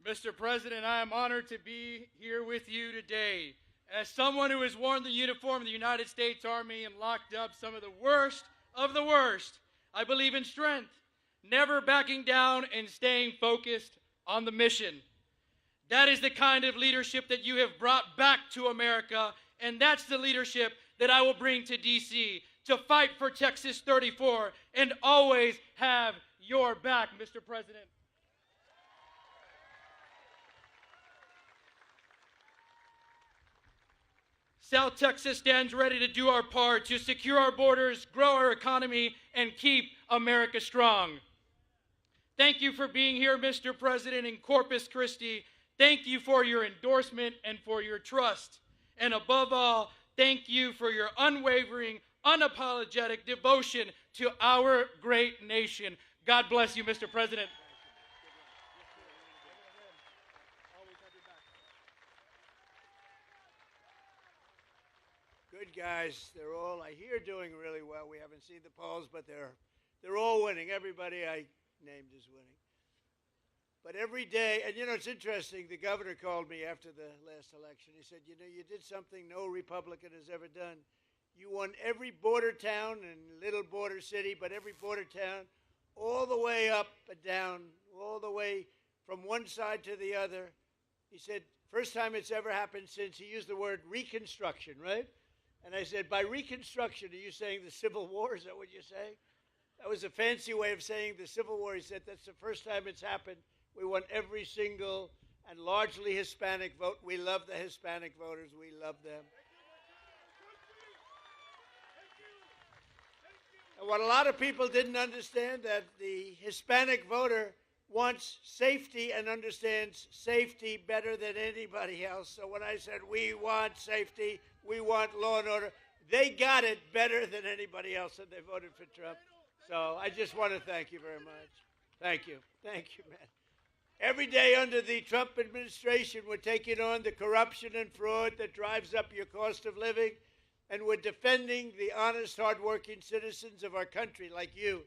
Mr. President, I am honored to be here with you today. As someone who has worn the uniform of the United States Army and locked up some of the worst, I believe in strength, never backing down and staying focused on the mission. That is the kind of leadership that you have brought back to America, and that's the leadership that I will bring to D.C. to fight for Texas 34 and always have your back, Mr. President. South Texas stands ready to do our part to secure our borders, grow our economy, and keep America strong. Thank you for being here, Mr. President, in Corpus Christi. Thank you for your endorsement and for your trust. And above all, thank you for your unwavering, unapologetic devotion to our great nation. God bless you, Mr. President. Good guys. They're all, I hear, doing really well. We haven't seen the polls, but they're They're all winning. Everybody I named is winning. But every day, and it's interesting, the governor called me after the last election. He said, you did something no Republican has ever done. You won every border town and little border city, but every border town, all the way up and down, all the way from one side to the other. He said, first time it's ever happened since, he used the word reconstruction, right? And I said, by reconstruction, are you saying the Civil War? Is that what you're saying? That was a fancy way of saying the Civil War. He said, that's the first time it's happened. We won every single and largely Hispanic vote. We love the Hispanic voters. We love them. And what a lot of people didn't understand, that the Hispanic voter wants safety and understands safety better than anybody else. So when I said we want safety, we want law and order, they got it better than anybody else, and they voted for Trump. So I just want to thank you very much. Thank you. Thank you, man. Every day under the Trump administration, we're taking on the corruption and fraud that drives up your cost of living, and we're defending the honest, hardworking citizens of our country like you.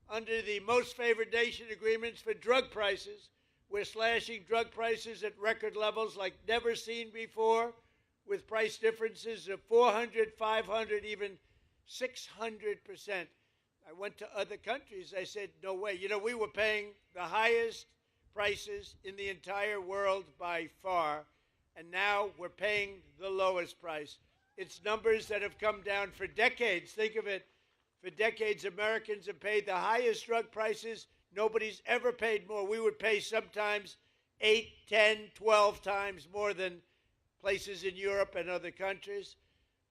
Under the most favored nation agreements for drug prices, we're slashing drug prices at record levels like never seen before, with price differences of 400, 500, even 600%. I went to other countries. I said, no way. We were paying the highest prices in the entire world by far, and now we're paying the lowest price. It's numbers that have come down for decades. Think of it. For decades, Americans have paid the highest drug prices. Nobody's ever paid more. We would pay sometimes 8, 10, 12 times more than places in Europe and other countries.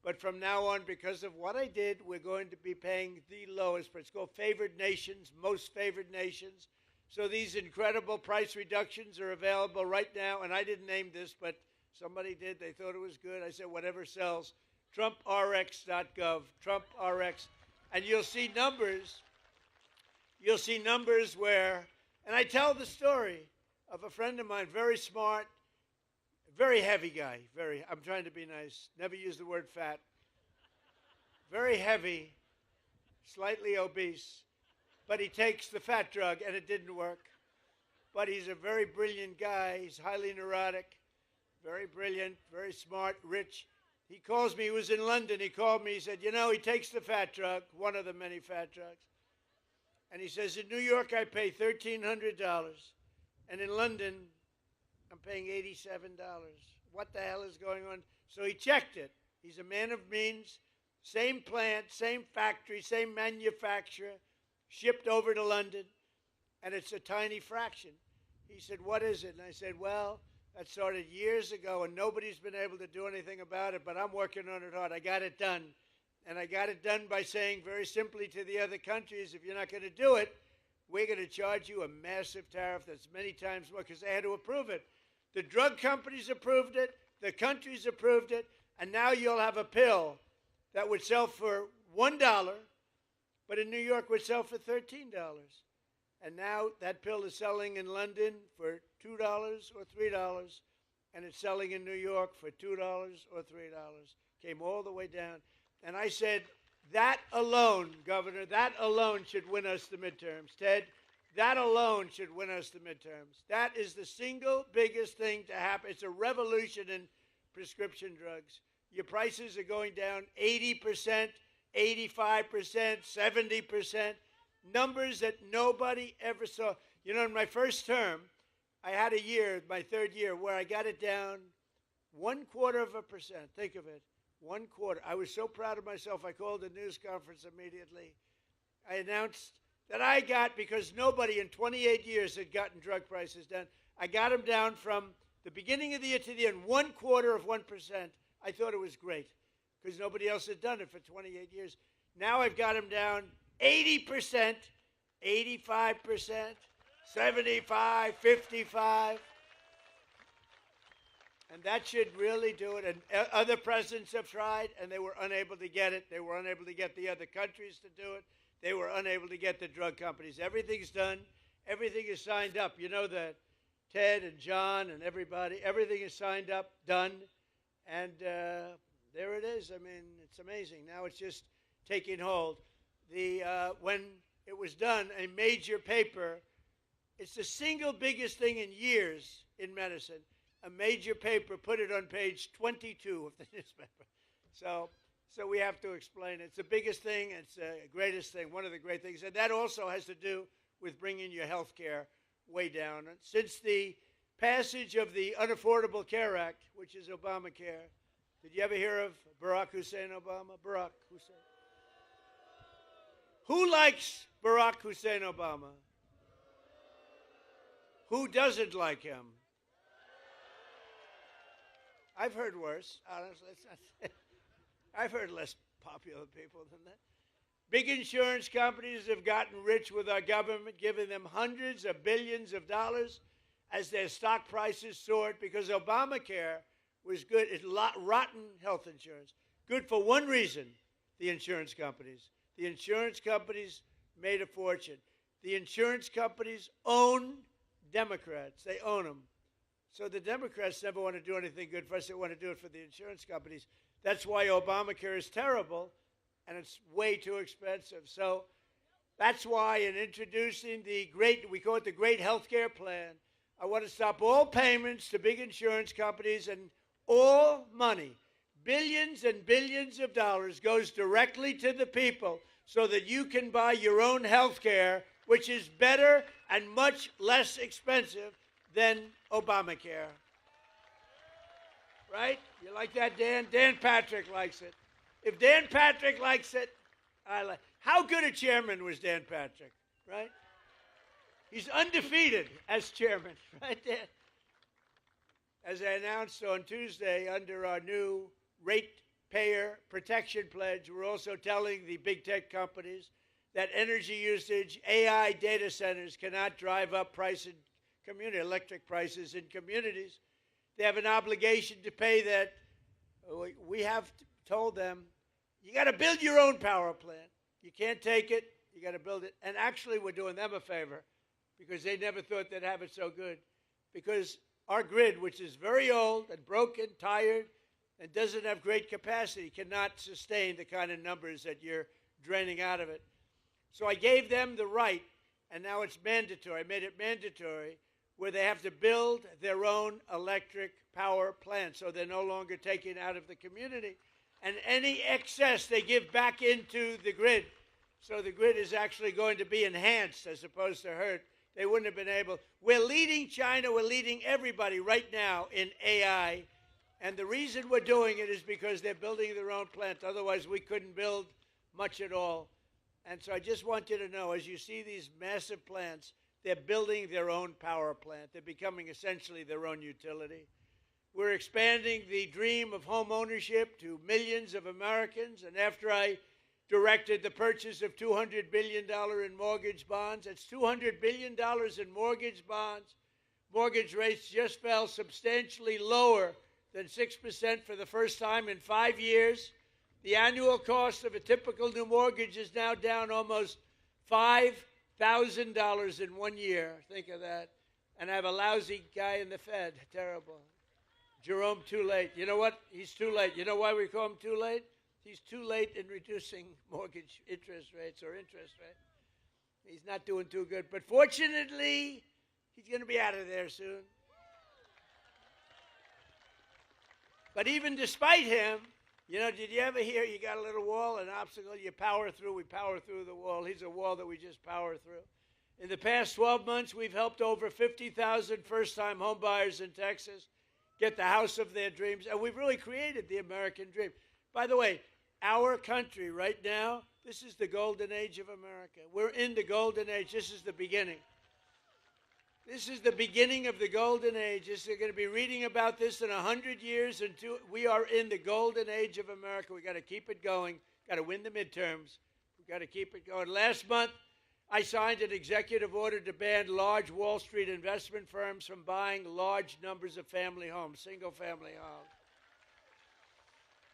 But from now on, because of what I did, we're going to be paying the lowest price. It's called favored nations, most favored nations. So these incredible price reductions are available right now. And I didn't name this, but somebody did. They thought it was good. I said, whatever sells. TrumpRx.gov, TrumpRx. And you'll see numbers. You'll see numbers where, and I tell the story of a friend of mine, very smart, very heavy guy. I'm trying to be nice. Never use the word fat. Very heavy, slightly obese. But he takes the fat drug, and it didn't work. But he's a very brilliant guy. He's highly neurotic, very brilliant, very smart, rich. He calls me. He was in London. He called me. He said, he takes the fat drug, one of the many fat drugs. And he says, in New York, I pay $1,300. And in London, I'm paying $87. What the hell is going on? So he checked it. He's a man of means. Same plant, same factory, same manufacturer. Shipped over to London, and it's a tiny fraction. He said, what is it? And I said, well, that started years ago, and nobody's been able to do anything about it, but I'm working on it hard. I got it done. And I got it done by saying very simply to the other countries, if you're not going to do it, we're going to charge you a massive tariff that's many times more, because they had to approve it. The drug companies approved it, the countries approved it, and now you'll have a pill that would sell for $1, but in New York would sell for $13. And now that pill is selling in London for $2 or $3, and it's selling in New York for $2 or $3. Came all the way down. And I said, that alone, Governor, that alone should win us the midterms. Ted, that alone should win us the midterms. That is the single biggest thing to happen. It's a revolution in prescription drugs. Your prices are going down 80%. 85%, 70%, numbers that nobody ever saw. In my first term, I had a year, my third year, where I got it down 0.25%. Think of it, 1/4. I was so proud of myself, I called a news conference immediately. I announced that I got, because nobody in 28 years had gotten drug prices down, I got them down from the beginning of the year to the end, 0.25%. I thought it was great, because nobody else had done it for 28 years. Now I've got them down 80%, 85%, 75, 55. And that should really do it. And other presidents have tried, and they were unable to get it. They were unable to get the other countries to do it. They were unable to get the drug companies. Everything's done. Everything is signed up. You know that Ted and John and everybody, everything is signed up, done. And there it is. I mean, it's amazing. Now it's just taking hold. When it was done, a major paper. It's the single biggest thing in years in medicine. A major paper put it on page 22 of the newspaper. So we have to explain it. It's the biggest thing. It's the greatest thing, one of the great things. And that also has to do with bringing your health care way down. And since the passage of the Unaffordable Care Act, which is Obamacare, did you ever hear of Barack Hussein Obama? Barack Hussein. Who likes Barack Hussein Obama? Who doesn't like him? I've heard worse, honestly. I've heard less popular people than that. Big insurance companies have gotten rich with our government, giving them hundreds of billions of dollars as their stock prices soared because Obamacare was good. It's rotten health insurance. Good for one reason, the insurance companies. The insurance companies made a fortune. The insurance companies own Democrats. They own them. So the Democrats never want to do anything good for us. They want to do it for the insurance companies. That's why Obamacare is terrible, and it's way too expensive. So that's why in introducing the great, we call it the Great Healthcare Plan, I want to stop all payments to big insurance companies, and all money, billions and billions of dollars, goes directly to the people so that you can buy your own health care, which is better and much less expensive than Obamacare. Right? You like that, Dan? Dan Patrick likes it. If Dan Patrick likes it, I like it. How good a chairman was Dan Patrick, right? He's undefeated as chairman, right there. As I announced on Tuesday, under our new ratepayer protection pledge, we're also telling the big tech companies that energy usage, AI data centers cannot drive up price in community, electric prices in communities. They have an obligation to pay that. We have told them, you got to build your own power plant. You can't take it. You got to build it. And actually, we're doing them a favor because they never thought they'd have it so good. Because our grid, which is very old and broken, tired, and doesn't have great capacity, cannot sustain the kind of numbers that you're draining out of it. So I gave them the right, and now it's mandatory. I made it mandatory where they have to build their own electric power plant, so they're no longer taking out of the community. And any excess they give back into the grid. So the grid is actually going to be enhanced as opposed to hurt. They wouldn't have been able. We're leading China. We're leading everybody right now in AI. And the reason we're doing it is because they're building their own plant. Otherwise, we couldn't build much at all. And so I just want you to know, as you see these massive plants, they're building their own power plant. They're becoming essentially their own utility. We're expanding the dream of home ownership to millions of Americans. And after I directed the purchase of $200 billion in mortgage bonds, that's $200 billion in mortgage bonds. Mortgage rates just fell substantially lower than 6% for the first time in 5 years. The annual cost of a typical new mortgage is now down almost $5,000 in 1 year. Think of that. And I have a lousy guy in the Fed. Terrible. Jerome Too Late. You know what? He's too late. You know why we call him too late? He's too late in reducing mortgage interest rates or interest rate. He's not doing too good. But fortunately, he's going to be out of there soon. But even despite him, you know, did you ever hear you got a little wall, an obstacle, you power through, we power through the wall. He's a wall that we just power through. In the past 12 months, we've helped over 50,000 first-time homebuyers in Texas get the house of their dreams, and we've really created the American dream. By the way, our country right now, this is the golden age of America. We're in the golden age. This is the beginning. This is the beginning of the golden age. You're going to be reading about this in 100 years. We are in the golden age of America. We've got to keep it going. Got to win the midterms. We've got to keep it going. Last month, I signed an executive order to ban large Wall Street investment firms from buying large numbers of family homes, single-family homes.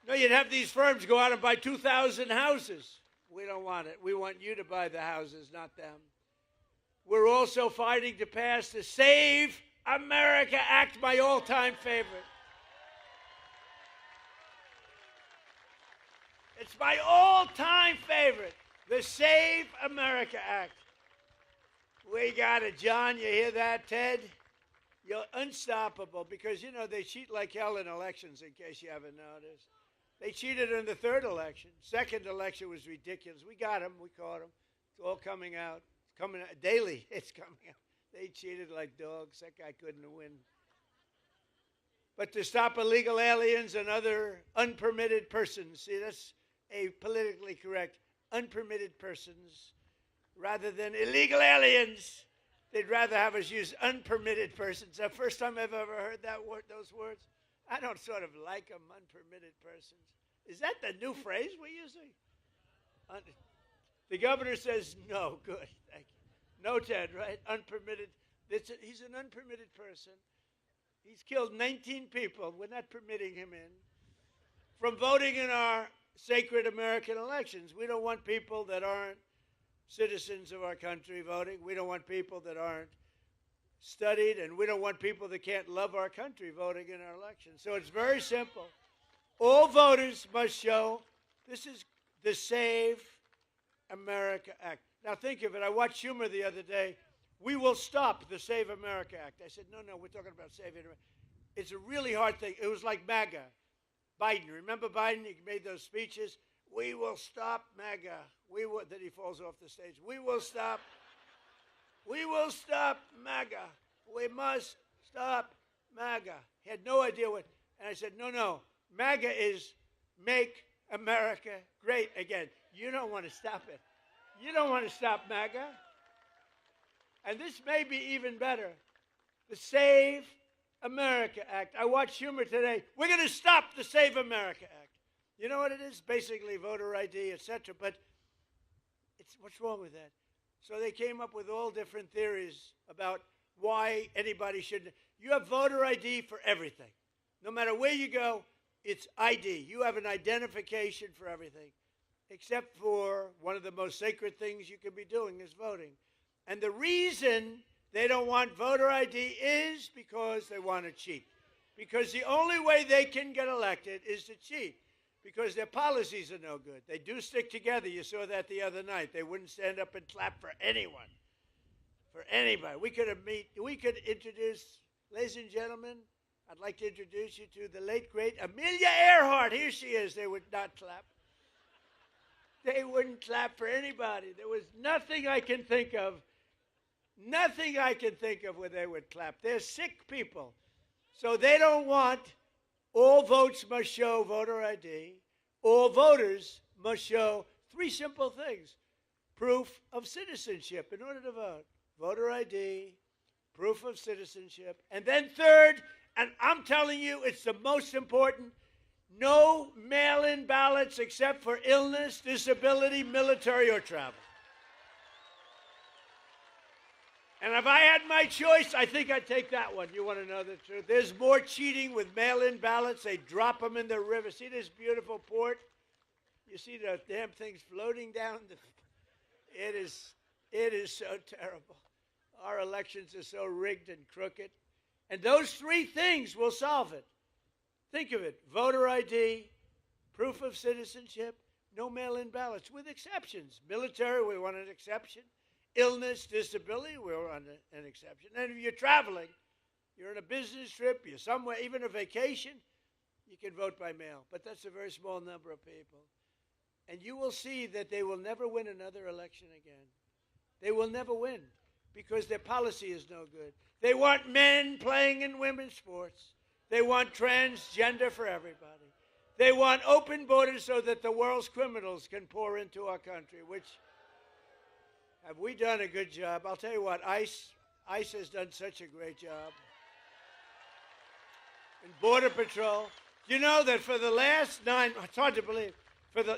No, you'd have these firms go out and buy 2,000 houses. We don't want it. We want you to buy the houses, not them. We're also fighting to pass the Save America Act, my all-time favorite. It's my all-time favorite. The Save America Act. We got it, John. You hear that, Ted? You're unstoppable because, you know, they cheat like hell in elections, in case you haven't noticed. They cheated in the third election. Second election was ridiculous. We got them. We caught them. It's all coming out. It's coming out daily. It's coming out. They cheated like dogs. That guy couldn't win. But to stop illegal aliens and other unpermitted persons, see, that's a politically correct, unpermitted persons, rather than illegal aliens. They'd rather have us use unpermitted persons. The first time I've ever heard that word, those words. I don't sort of like them, unpermitted persons. Is that the new phrase we're using? The governor says no. Good, thank you. No, Ted, right? Unpermitted. He's an unpermitted person. He's killed 19 people. We're not permitting him in. From voting in our sacred American elections. We don't want people that aren't citizens of our country voting. We don't want people that aren't studied, and we don't want people that can't love our country voting in our elections. So it's very simple. All voters must show this is the Save America Act. Now think of it. I watched Schumer the other day. We will stop the Save America Act. I said, no, we're talking about saving America. It's a really hard thing. It was like MAGA. Biden, remember Biden? He made those speeches. We will stop MAGA. Then he falls off the stage. We will stop MAGA. We must stop MAGA. He had no idea what. And I said, no. MAGA is Make America Great Again. You don't want to stop it. You don't want to stop MAGA. And this may be even better. The Save America Act. I watched Schumer today. We're going to stop the Save America Act. You know what it is? Basically voter ID, etc. But what's wrong with that? So they came up with all different theories about why anybody shouldn't. You have voter ID for everything. No matter where you go, it's ID. You have an identification for everything, except for one of the most sacred things you could be doing is voting. And the reason they don't want voter ID is because they want to cheat. Because the only way they can get elected is to cheat. Because their policies are no good. They do stick together. You saw that the other night. They wouldn't stand up and clap for anyone, for anybody. We could introduce, ladies and gentlemen, I'd like to introduce you to the late, great Amelia Earhart. Here she is. They would not clap. They wouldn't clap for anybody. There was nothing I can think of where they would clap. They're sick people. So they don't want all votes must show voter ID. All voters must show three simple things. Proof of citizenship in order to vote. Voter ID, proof of citizenship. And then third, and I'm telling you it's the most important, no mail-in ballots except for illness, disability, military, or travel. And if I had my choice, I think I'd take that one. You want to know the truth? There's more cheating with mail-in ballots. They drop them in the river. See this beautiful port? You see the damn things floating down? It is so terrible. Our elections are so rigged and crooked. And those three things will solve it. Think of it. Voter ID, proof of citizenship, no mail-in ballots, with exceptions. Military, we want an exception. Illness, disability, we're on an exception. And if you're traveling, you're on a business trip, you're somewhere, even a vacation, you can vote by mail. But that's a very small number of people. And you will see that they will never win another election again. They will never win because their policy is no good. They want men playing in women's sports. They want transgender for everybody. They want open borders so that the world's criminals can pour into our country, which... Have we done a good job? I'll tell you what, ICE has done such a great job. And Border Patrol. You know that for the last it's hard to believe,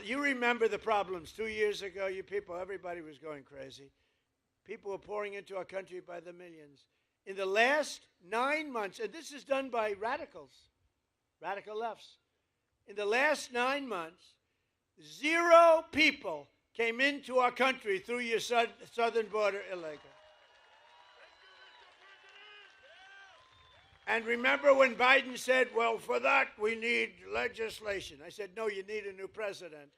you remember the problems 2 years ago, you people, everybody was going crazy. People were pouring into our country by the millions. In the last 9 months, and this is done by radicals, radical lefts. In the last 9 months, 0 people came into our country through your southern border illegal. And remember when Biden said, well, for that we need legislation. I said, no, you need a new president.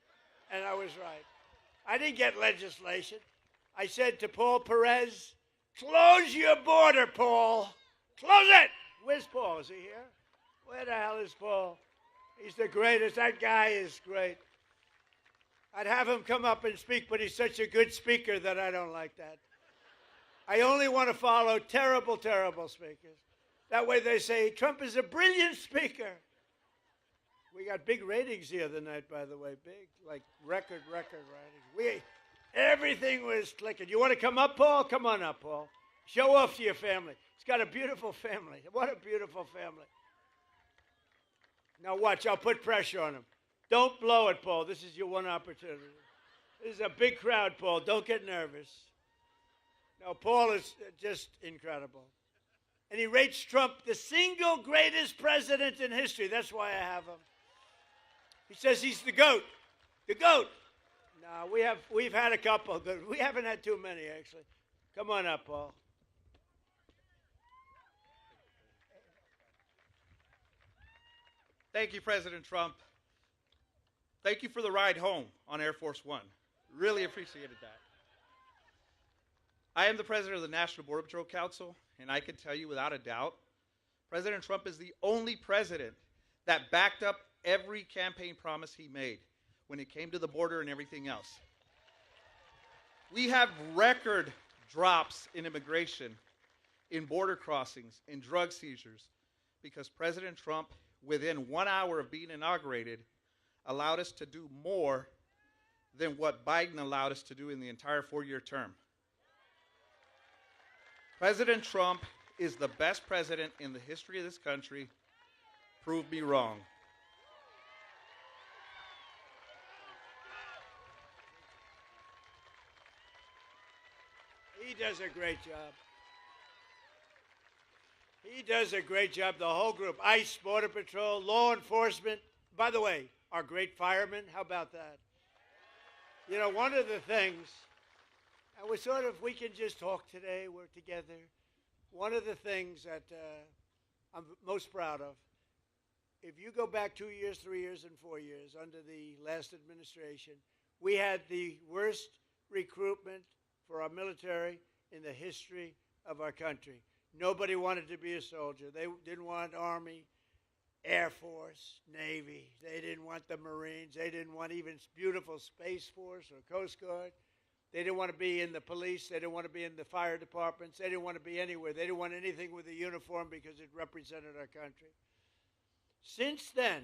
And I was right. I didn't get legislation. I said to Paul Perez, close your border, Paul. Close it. Where's Paul? Is he here? Where the hell is Paul? He's the greatest. That guy is great. I'd have him come up and speak, but he's such a good speaker that I don't like that. I only want to follow terrible, terrible speakers. That way they say, Trump is a brilliant speaker. We got big ratings the other night, by the way, big, like record ratings. Everything was clicking. You want to come up, Paul? Come on up, Paul. Show off to your family. He's got a beautiful family. What a beautiful family. Now watch, I'll put pressure on him. Don't blow it, Paul. This is your one opportunity. This is a big crowd, Paul. Don't get nervous. No, Paul is just incredible. And he rates Trump the single greatest president in history. That's why I have him. He says he's the GOAT. The GOAT. No, we've had a couple. We haven't had too many, actually. Come on up, Paul. Thank you, President Trump. Thank you for the ride home on Air Force One. Really appreciated that. I am the president of the National Border Patrol Council, and I can tell you without a doubt, President Trump is the only president that backed up every campaign promise he made when it came to the border and everything else. We have record drops in immigration, in border crossings, in drug seizures, because President Trump, within 1 hour of being inaugurated, allowed us to do more than what Biden allowed us to do in the entire 4-year term. President Trump is the best president in the history of this country. Prove me wrong. He does a great job. He does a great job, the whole group. ICE, Border Patrol, law enforcement. By the way, our great firemen, how about that? You know, one of the things, and we can just talk today, we're together. One of the things that I'm most proud of, if you go back 2 years, 3 years, and 4 years under the last administration, we had the worst recruitment for our military in the history of our country. Nobody wanted to be a soldier. They didn't want Army, Air Force, Navy. They didn't want the Marines. They didn't want even beautiful Space Force or Coast Guard. They didn't want to be in the police. They didn't want to be in the fire departments. They didn't want to be anywhere. They didn't want anything with a uniform because it represented our country. Since then,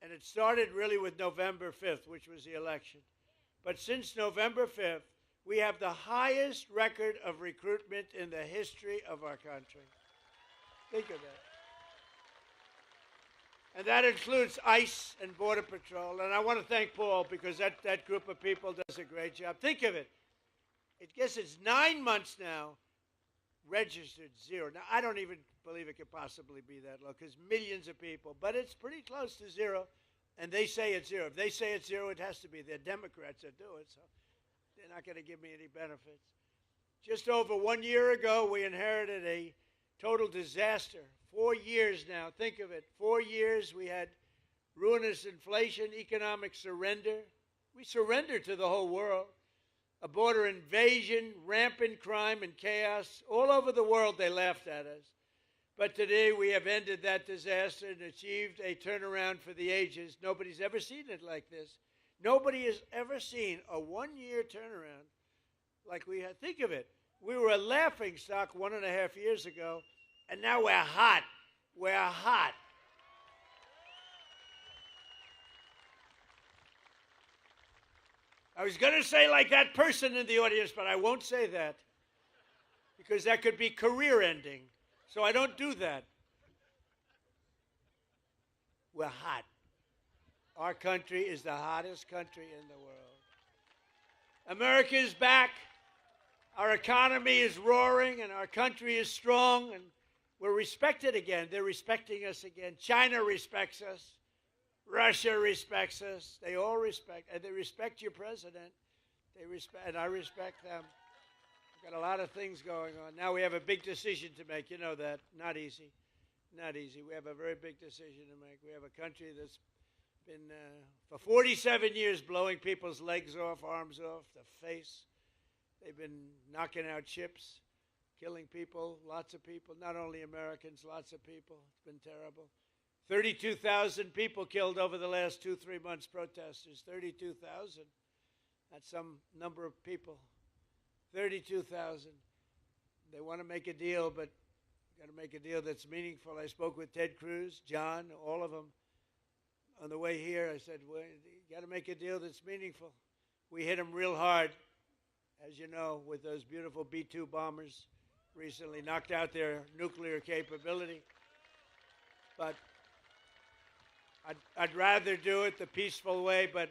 and it started really with November 5th, which was the election, but since November 5th, we have the highest record of recruitment in the history of our country. Think of that. And that includes ICE and Border Patrol. And I want to thank Paul because that group of people does a great job. Think of it. I guess it's 9 months now, registered zero. Now, I don't even believe it could possibly be that low because millions of people, but it's pretty close to zero. And they say it's zero. If they say it's zero, it has to be. They're Democrats that do it, so they're not going to give me any benefits. Just over 1 year ago, we inherited a total disaster. 4 years now, think of it. 4 years, we had ruinous inflation, economic surrender. We surrendered to the whole world. A border invasion, rampant crime and chaos. All over the world, they laughed at us. But today, we have ended that disaster and achieved a turnaround for the ages. Nobody's ever seen it like this. Nobody has ever seen a 1 year turnaround like we had. Think of it. We were a laughing stock 1.5 years ago, and now we're hot. We're hot. I was going to say like that person in the audience, but I won't say that because that could be career ending. So I don't do that. We're hot. Our country is the hottest country in the world. America is back. Our economy is roaring, and our country is strong, and we're respected again. They're respecting us again. China respects us. Russia respects us. They all respect, and they respect your president. They respect, and I respect them. We've got a lot of things going on. Now we have a big decision to make. You know that. Not easy. Not easy. We have a very big decision to make. We have a country that's Been for 47 years blowing people's legs off, arms off, the face. They've been knocking out ships, killing people, lots of people, not only Americans, lots of people. It's been terrible. 32,000 people killed over the last 2-3 months, protesters. 32,000. That's some number of people. 32,000. They want to make a deal, but got to make a deal that's meaningful. I spoke with Ted Cruz, John, all of them. On the way here, I said, well, you got to make a deal that's meaningful. We hit them real hard, as you know, with those beautiful B-2 bombers recently, knocked out their nuclear capability. But I'd rather do it the peaceful way, but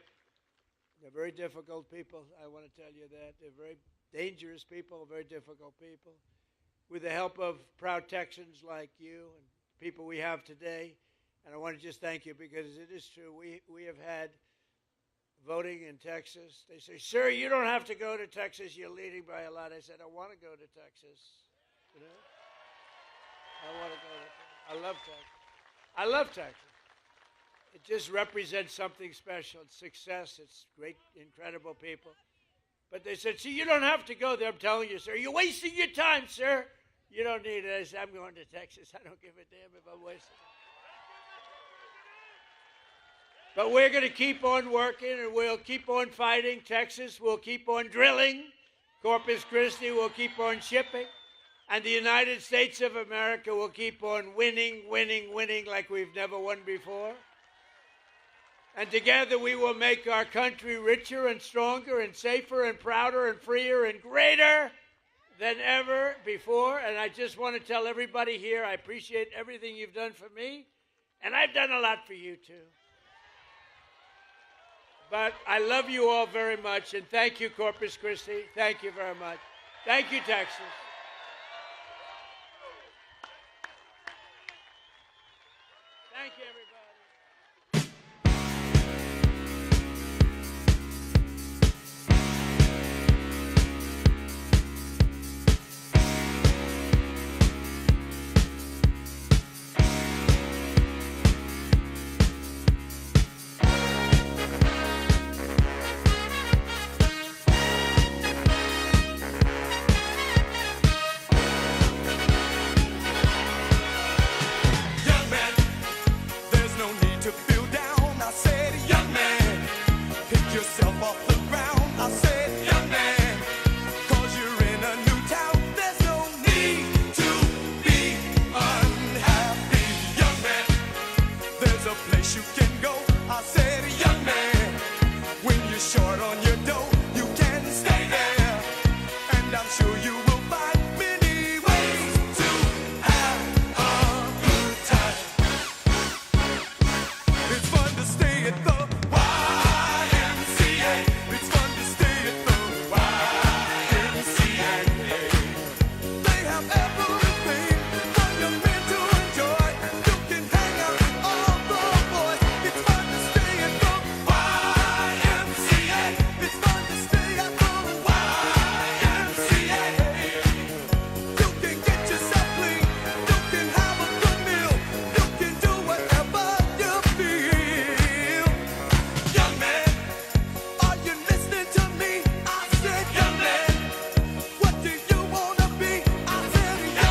they're very difficult people. I want to tell you that. They're very dangerous people, very difficult people. With the help of proud Texans like you and people we have today, and I want to just thank you because it is true. We have had voting in Texas. They say, sir, you don't have to go to Texas. You're leading by a lot. I said, I want to go to Texas. You know? I want to go to Texas. I love Texas. I love Texas. It just represents something special. It's success. It's great, incredible people. But they said, see, you don't have to go there. I'm telling you, sir. You're wasting your time, sir. You don't need it. I said, I'm going to Texas. I don't give a damn if I'm wasting it. But we're going to keep on working, and we'll keep on fighting. Texas will keep on drilling. Corpus Christi will keep on shipping. And the United States of America will keep on winning, winning, winning like we've never won before. And together we will make our country richer and stronger and safer and prouder and freer and greater than ever before. And I just want to tell everybody here, I appreciate everything you've done for me, and I've done a lot for you too. But I love you all very much, and thank you, Corpus Christi. Thank you very much. Thank you, Texas. Thank you, everybody.